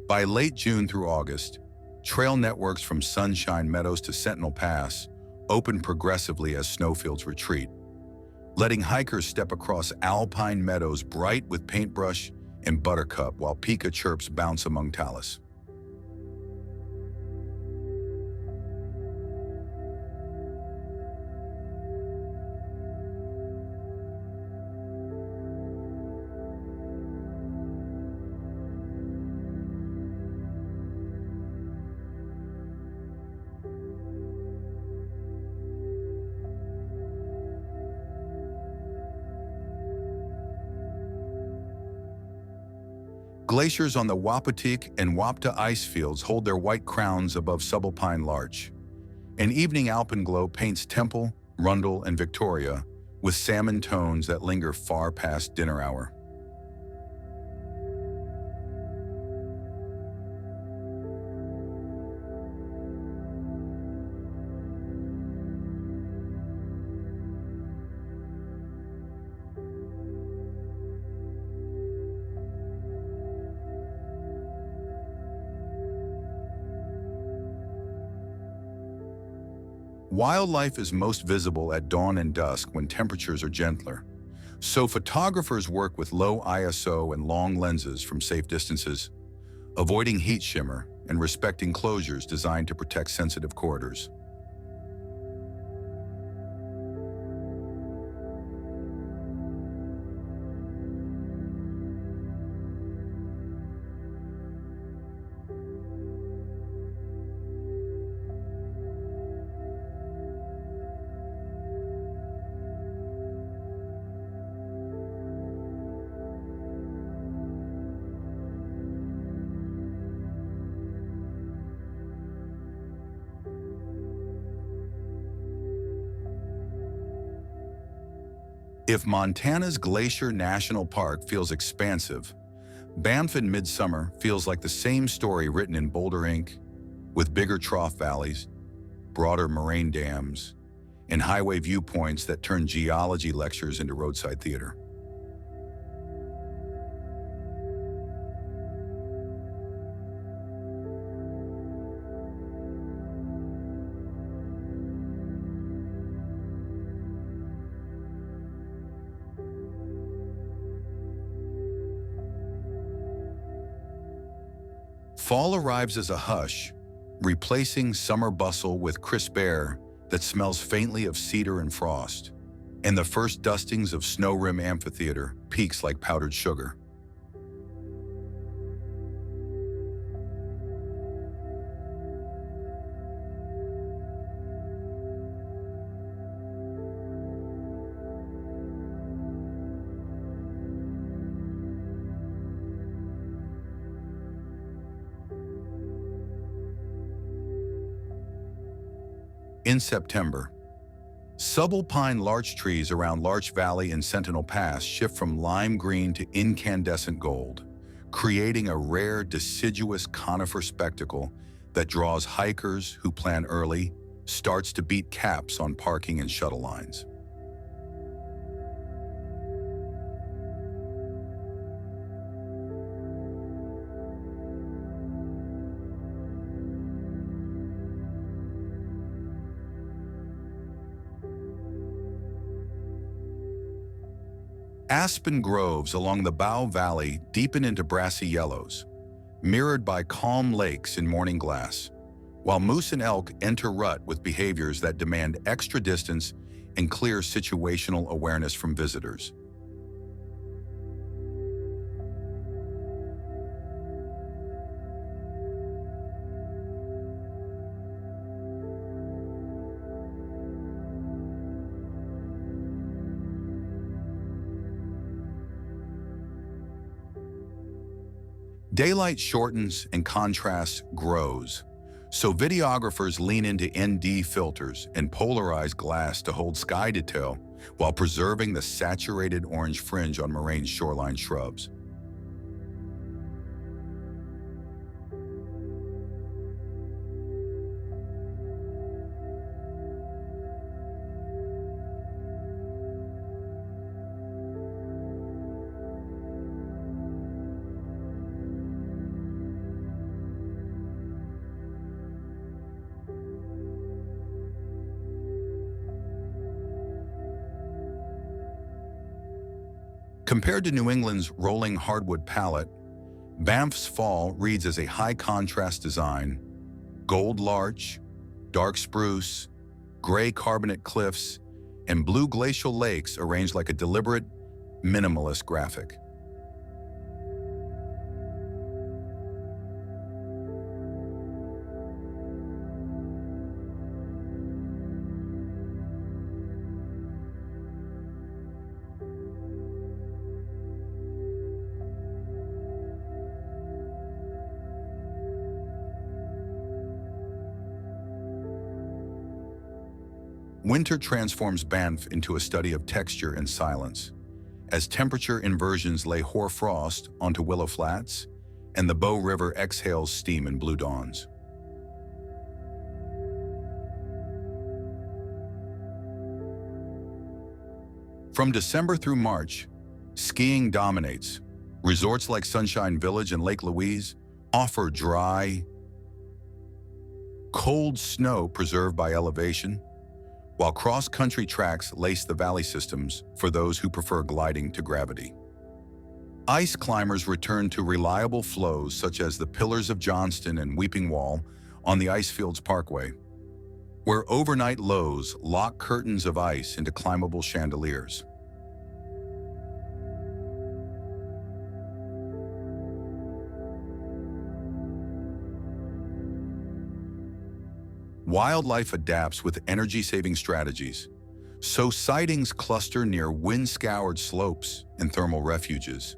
By late June through August, trail networks from Sunshine Meadows to Sentinel Pass open progressively as snowfields retreat, letting hikers step across alpine meadows bright with paintbrush and buttercup while pika chirps bounce among talus. Glaciers on the Waputink and Wapta ice fields hold their white crowns above subalpine larch. An evening alpenglow paints Temple, Rundle, and Victoria with salmon tones that linger far past dinner hour. Wildlife is most visible at dawn and dusk when temperatures are gentler, so photographers work with low ISO and long lenses from safe distances, avoiding heat shimmer and respecting closures designed to protect sensitive corridors. If Montana's Glacier National Park feels expansive, Banff in midsummer feels like the same story written in bolder ink, with bigger trough valleys, broader moraine dams, and highway viewpoints that turn geology lectures into roadside theater. Fall arrives as a hush, replacing summer bustle with crisp air that smells faintly of cedar and frost, and the first dustings of Snow Rim Amphitheater peaks like powdered sugar. In September, subalpine larch trees around Larch Valley and Sentinel Pass shift from lime green to incandescent gold, creating a rare deciduous conifer spectacle that draws hikers who plan early, starts to beat caps on parking and shuttle lines. Aspen groves along the Bow Valley deepen into brassy yellows, mirrored by calm lakes in morning glass, while moose and elk enter rut with behaviors that demand extra distance and clear situational awareness from visitors. Daylight shortens and contrast grows, So videographers lean into ND filters and polarized glass to hold sky detail while preserving the saturated orange fringe on moraine shoreline shrubs. Compared to New England's rolling hardwood palette, Banff's fall reads as a high-contrast design: gold larch, dark spruce, gray carbonate cliffs, and blue glacial lakes arranged like a deliberate, minimalist graphic. Winter transforms Banff into a study of texture and silence, as temperature inversions lay hoar frost onto willow flats, and the Bow River exhales steam in blue dawns. From December through March, skiing dominates. Resorts like Sunshine Village and Lake Louise offer dry, cold snow preserved by elevation, while cross-country tracks lace the valley systems for those who prefer gliding to gravity. Ice climbers return to reliable flows such as the Pillars of Johnston and Weeping Wall on the Icefields Parkway, where overnight lows lock curtains of ice into climbable chandeliers. Wildlife adapts with energy-saving strategies, so sightings cluster near wind-scoured slopes and thermal refuges,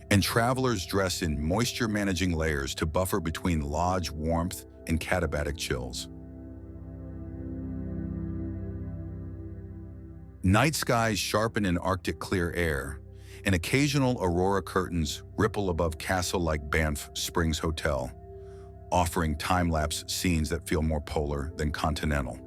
and travelers dress in moisture-managing layers to buffer between lodge warmth and katabatic chills. Night skies sharpen in Arctic clear air, and occasional aurora curtains ripple above castle-like Banff Springs Hotel, offering time-lapse scenes that feel more polar than continental.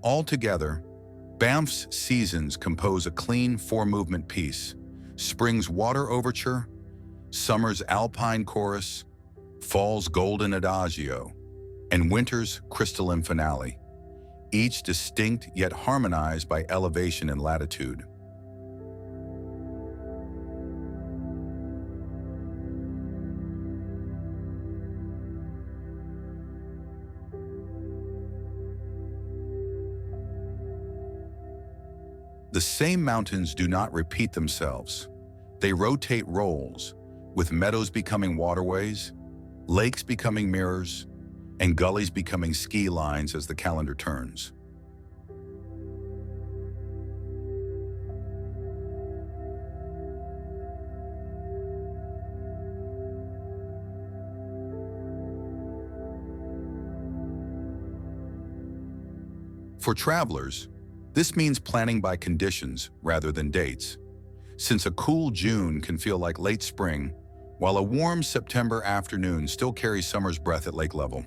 Altogether, Banff's seasons compose a clean four-movement piece: spring's water overture, summer's alpine chorus, fall's golden adagio, and winter's crystalline finale, each distinct yet harmonized by elevation and latitude. The same mountains do not repeat themselves. They rotate roles, with meadows becoming waterways, lakes becoming mirrors, and gullies becoming ski lines as the calendar turns. For travelers, this means planning by conditions rather than dates, since a cool June can feel like late spring, while a warm September afternoon still carries summer's breath at lake level.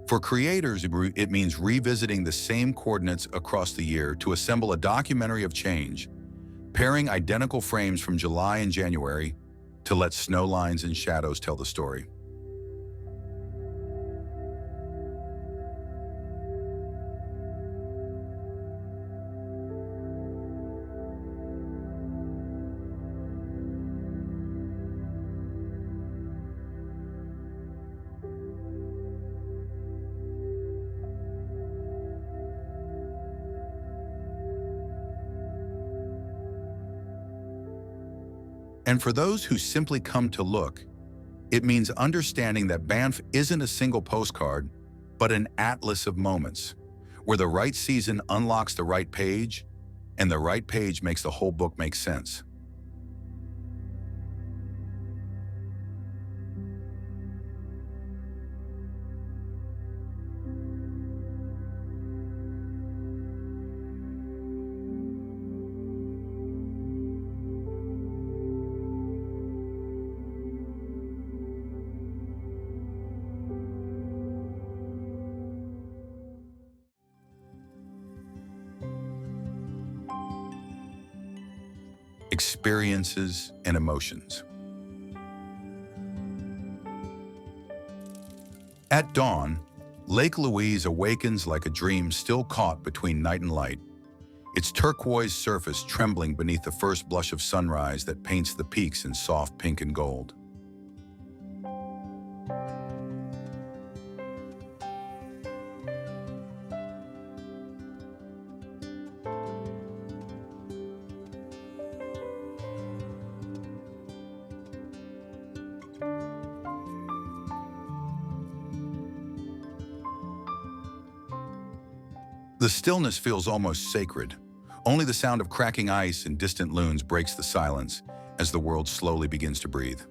For creators, it means revisiting the same coordinates across the year to assemble a documentary of change, pairing identical frames from July and January to let snow lines and shadows tell the story. And for those who simply come to look, it means understanding that Banff isn't a single postcard, but an atlas of moments, where the right season unlocks the right page, and the right page makes the whole book make sense. Experiences and emotions. At dawn, Lake Louise awakens like a dream still caught between night and light, its turquoise surface trembling beneath the first blush of sunrise that paints the peaks in soft pink and gold. The stillness feels almost sacred. Only the sound of cracking ice and distant loons breaks the silence as the world slowly begins to breathe.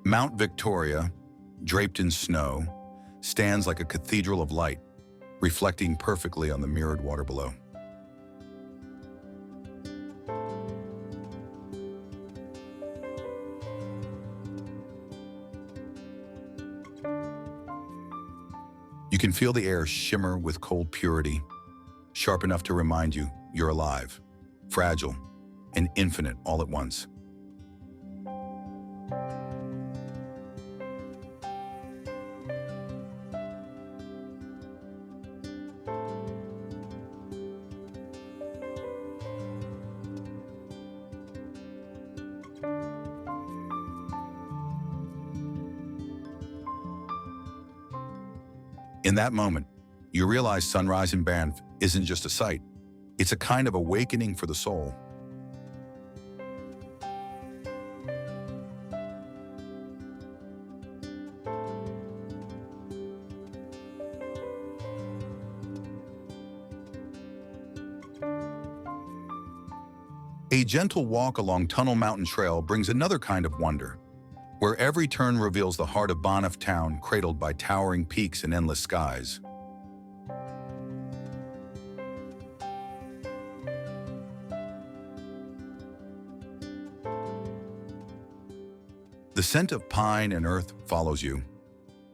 Mount Victoria, draped in snow, stands like a cathedral of light, reflecting perfectly on the mirrored water below. You can feel the air shimmer with cold purity, sharp enough to remind you you're alive, fragile, and infinite all at once. In that moment, you realize sunrise in Banff isn't just a sight. It's a kind of awakening for the soul. A gentle walk along Tunnel Mountain Trail brings another kind of wonder, where every turn reveals the heart of Banff town cradled by towering peaks and endless skies. The scent of pine and earth follows you,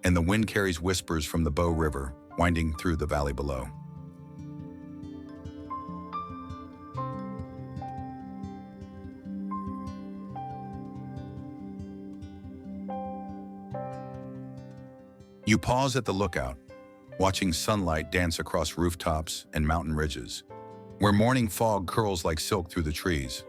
and the wind carries whispers from the Bow River winding through the valley below. You pause at the lookout, watching sunlight dance across rooftops and mountain ridges, where morning fog curls like silk through the trees.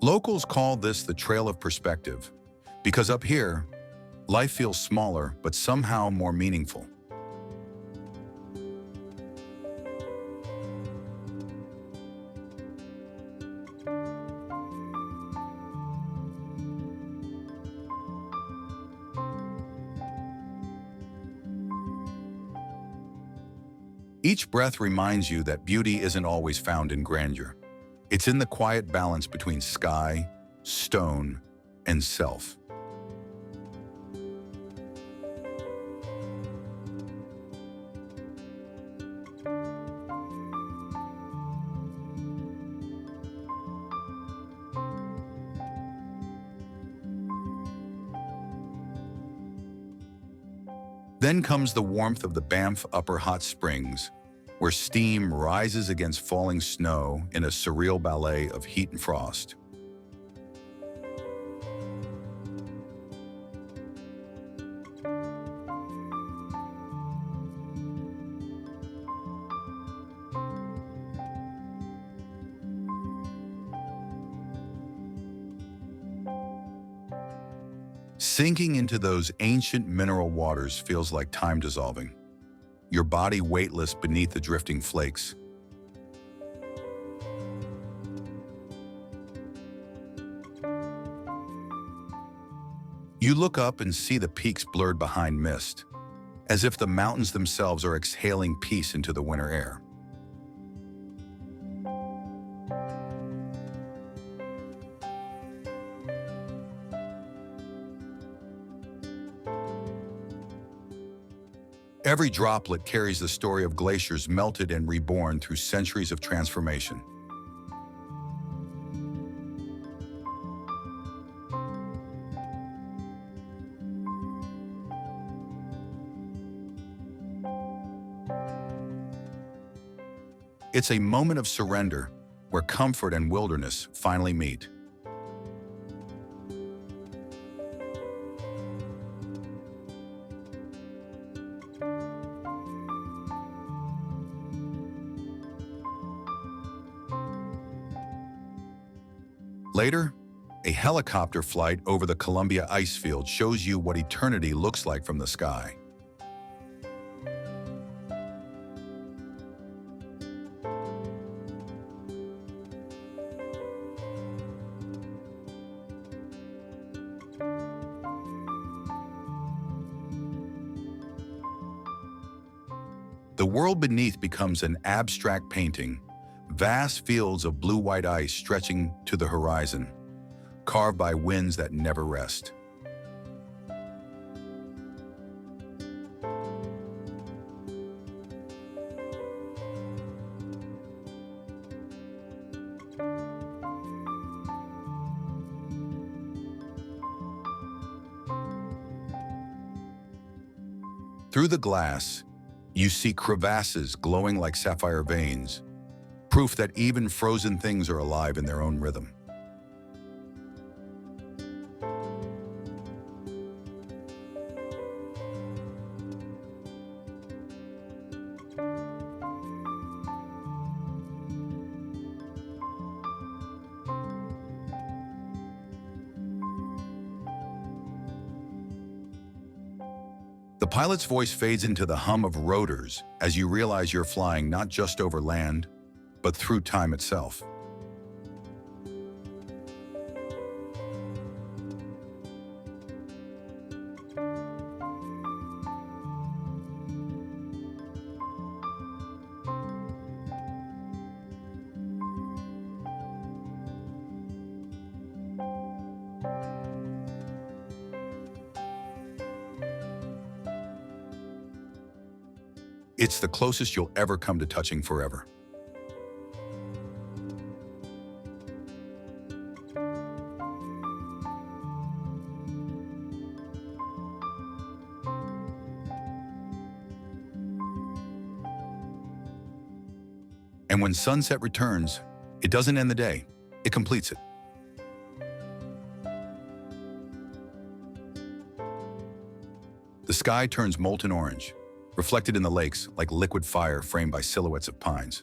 Locals call this the Trail of Perspective, because up here, life feels smaller but somehow more meaningful. Each breath reminds you that beauty isn't always found in grandeur. It's in the quiet balance between sky, stone, and self. Then comes the warmth of the Banff Upper Hot Springs, where steam rises against falling snow in a surreal ballet of heat and frost. Sinking into those ancient mineral waters feels like time dissolving, your body weightless beneath the drifting flakes. You look up and see the peaks blurred behind mist, as if the mountains themselves are exhaling peace into the winter air. Every droplet carries the story of glaciers melted and reborn through centuries of transformation. It's a moment of surrender where comfort and wilderness finally meet. Later, a helicopter flight over the Columbia ice field shows you what eternity looks like from the sky. The world beneath becomes an abstract painting, vast fields of blue-white ice stretching to the horizon, carved by winds that never rest. Through the glass, you see crevasses glowing like sapphire veins, proof that even frozen things are alive in their own rhythm. The pilot's voice fades into the hum of rotors as you realize you're flying not just over land, but through time itself. It's the closest you'll ever come to touching forever. And when sunset returns, it doesn't end the day, it completes it. The sky turns molten orange, reflected in the lakes like liquid fire framed by silhouettes of pines.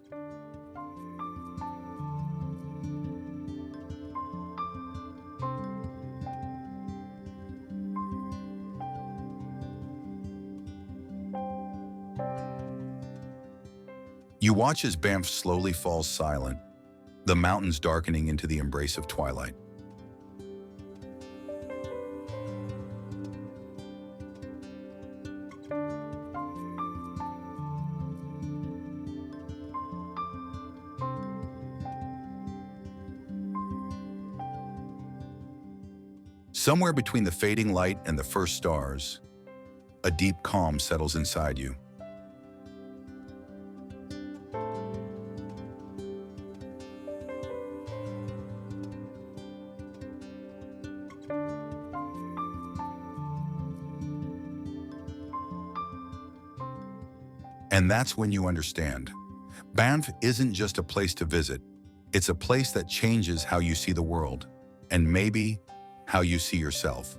You watch as Banff slowly falls silent, the mountains darkening into the embrace of twilight. Somewhere between the fading light and the first stars, a deep calm settles inside you. And that's when you understand. Banff isn't just a place to visit, it's a place that changes how you see the world, and maybe how you see yourself.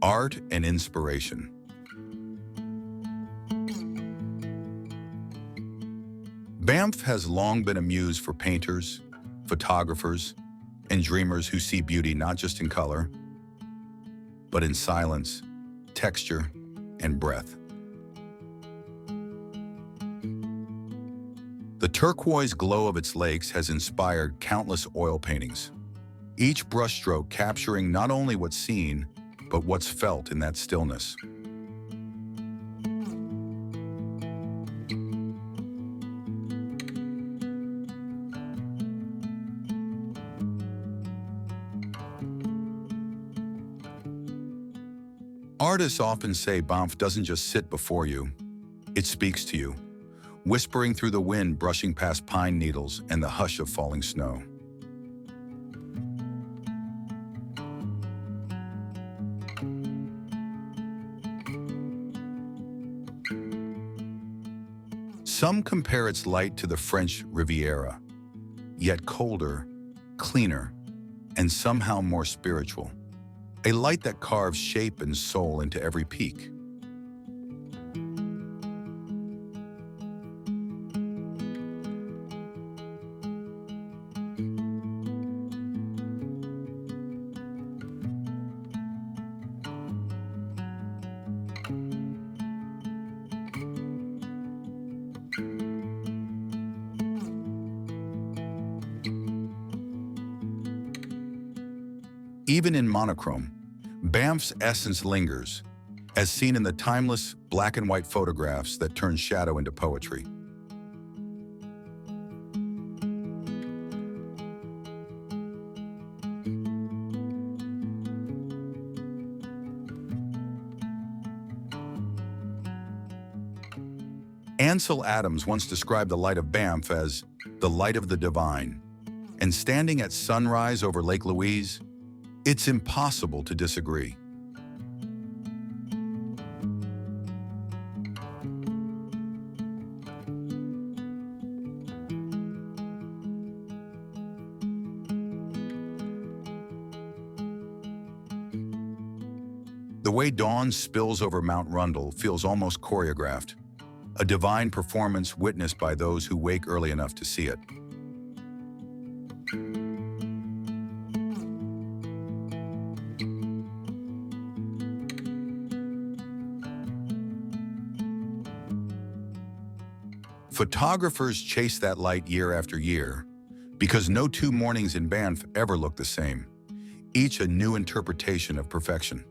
Art and inspiration. Banff has long been a muse for painters, photographers, and dreamers who see beauty not just in color, but in silence, texture, and breath. The turquoise glow of its lakes has inspired countless oil paintings, each brushstroke capturing not only what's seen, but what's felt in that stillness. Artists often say Banff doesn't just sit before you, it speaks to you, whispering through the wind brushing past pine needles and the hush of falling snow. Some compare its light to the French Riviera, yet colder, cleaner, and somehow more spiritual. A light that carves shape and soul into every peak. Even in monochrome, Banff's essence lingers, as seen in the timeless black and white photographs that turn shadow into poetry. Ansel Adams once described the light of Banff as the light of the divine, and standing at sunrise over Lake Louise, it's impossible to disagree. The way dawn spills over Mount Rundle feels almost choreographed, a divine performance witnessed by those who wake early enough to see it. Photographers chase that light year after year because no two mornings in Banff ever look the same, each a new interpretation of perfection.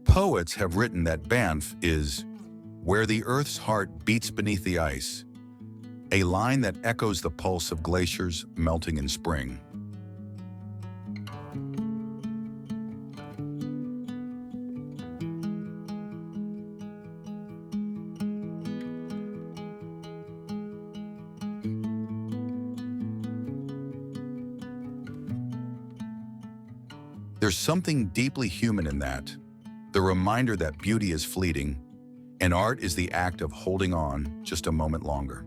Poets have written that Banff is where the Earth's heart beats beneath the ice, a line that echoes the pulse of glaciers melting in spring. There's something deeply human in that, the reminder that beauty is fleeting, and art is the act of holding on just a moment longer.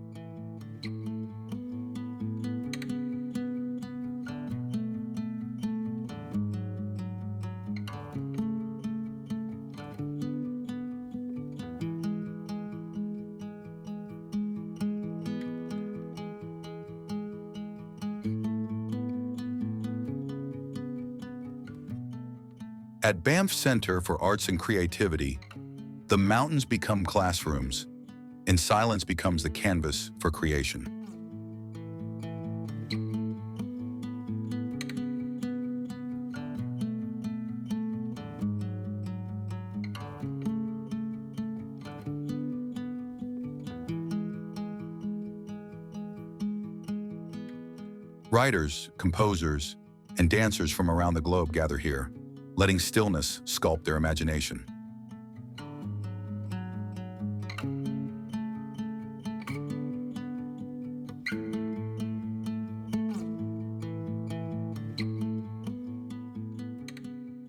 At Banff Center for Arts and Creativity, the mountains become classrooms, and silence becomes the canvas for creation. Writers, composers, and dancers from around the globe gather here, letting stillness sculpt their imagination.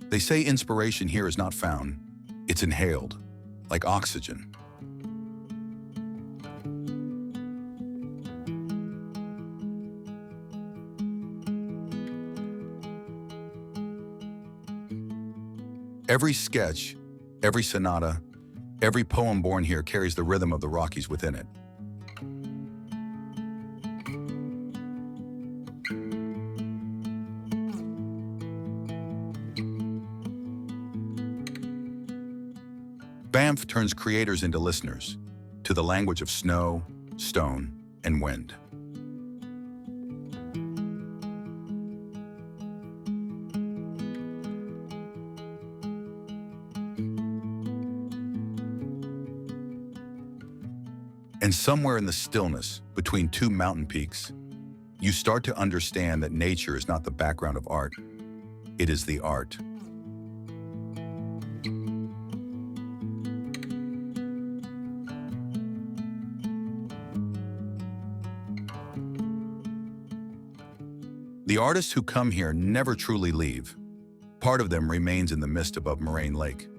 They say inspiration here is not found, it's inhaled, like oxygen. Every sketch, every sonata, every poem born here carries the rhythm of the Rockies within it. Banff turns creators into listeners, to the language of snow, stone, and wind. And somewhere in the stillness, between two mountain peaks, you start to understand that nature is not the background of art, it is the art. The artists who come here never truly leave. Part of them remains in the mist above Moraine Lake.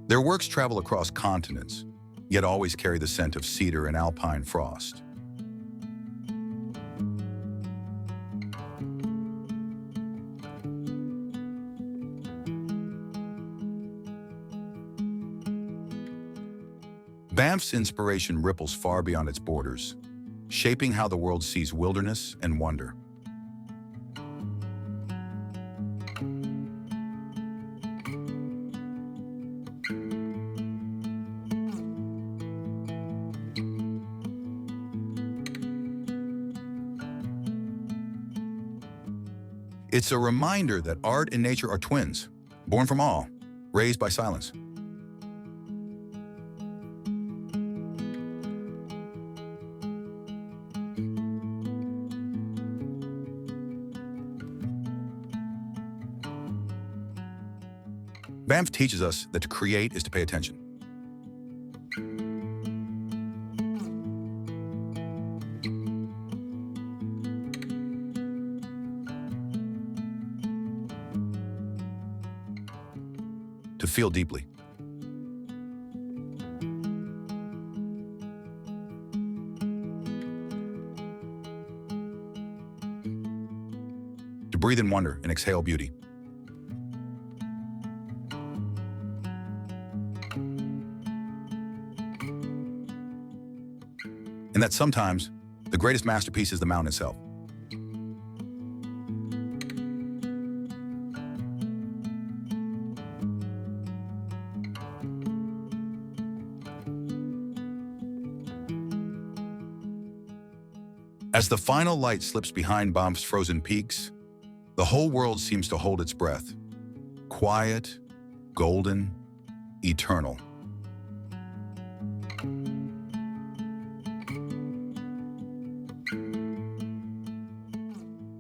Their works travel across continents, yet always carry the scent of cedar and alpine frost. Banff's inspiration ripples far beyond its borders, shaping how the world sees wilderness and wonder. It's a reminder that art and nature are twins, born from awe, raised by silence. Banff teaches us that to create is to pay attention. To feel deeply. To breathe in wonder and exhale beauty. And that sometimes the greatest masterpiece is the mountain itself. As the final light slips behind Banff's frozen peaks, the whole world seems to hold its breath. Quiet, golden, eternal.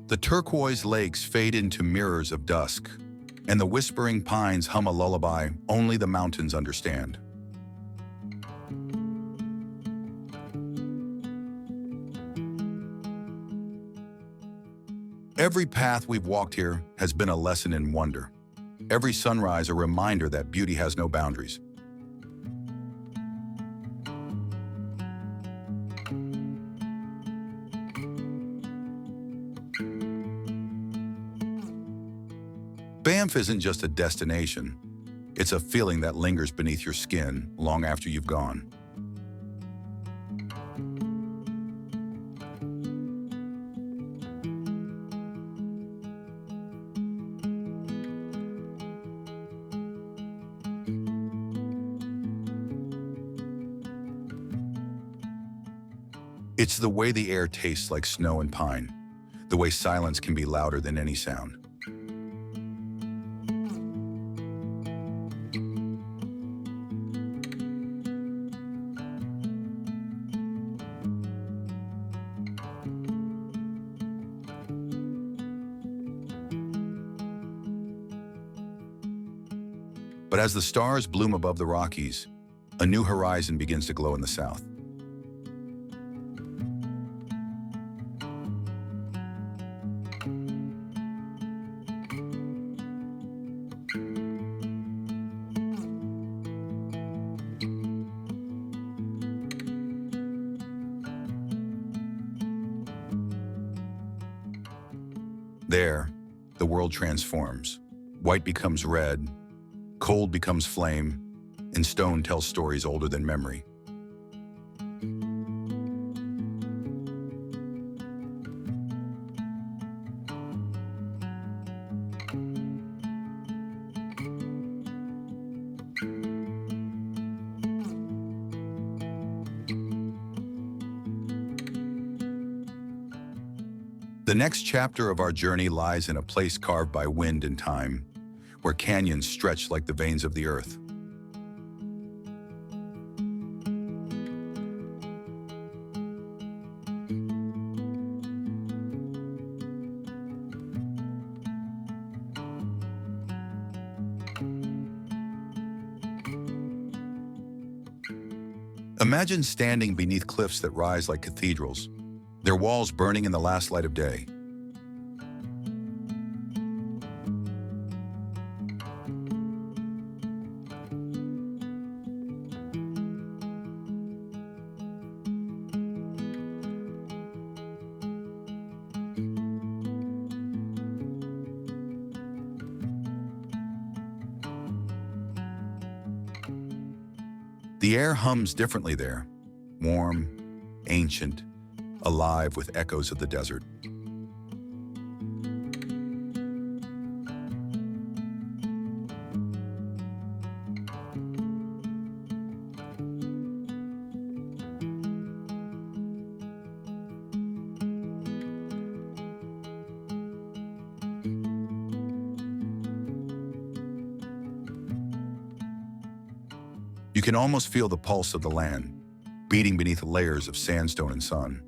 The turquoise lakes fade into mirrors of dusk, and the whispering pines hum a lullaby only the mountains understand. Every path we've walked here has been a lesson in wonder. Every sunrise a reminder that beauty has no boundaries. Banff isn't just a destination, it's a feeling that lingers beneath your skin long after you've gone. It's the way the air tastes like snow and pine, the way silence can be louder than any sound. But as the stars bloom above the Rockies, a new horizon begins to glow in the south. There, the world transforms. White becomes red, cold becomes flame, and stone tells stories older than memory. The next chapter of our journey lies in a place carved by wind and time, where canyons stretch like the veins of the earth. Imagine standing beneath cliffs that rise like cathedrals, their walls burning in the last light of day. The air hums differently there, warm, ancient, alive with echoes of the desert. You can almost feel the pulse of the land, beating beneath layers of sandstone and sun.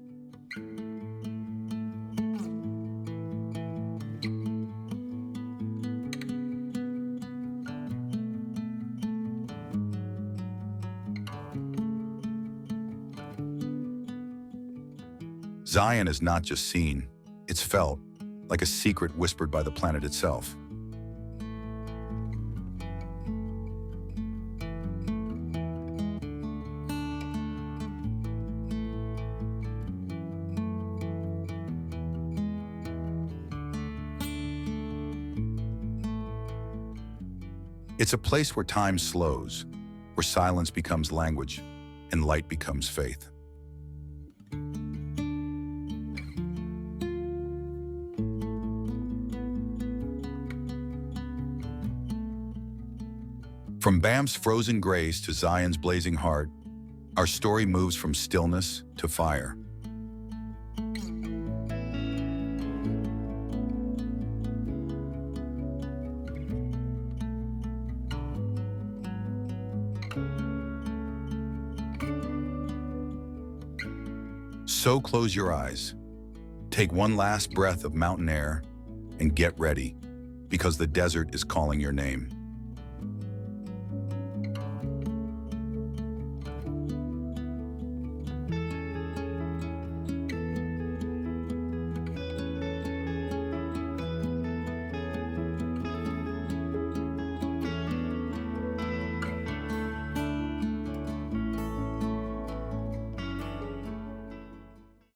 Zion is not just seen, it's felt, like a secret whispered by the planet itself. It's a place where time slows, where silence becomes language, and light becomes faith. From Banff's frozen grace to Zion's blazing heart, our story moves from stillness to fire. So close your eyes, take one last breath of mountain air, and get ready, because the desert is calling your name.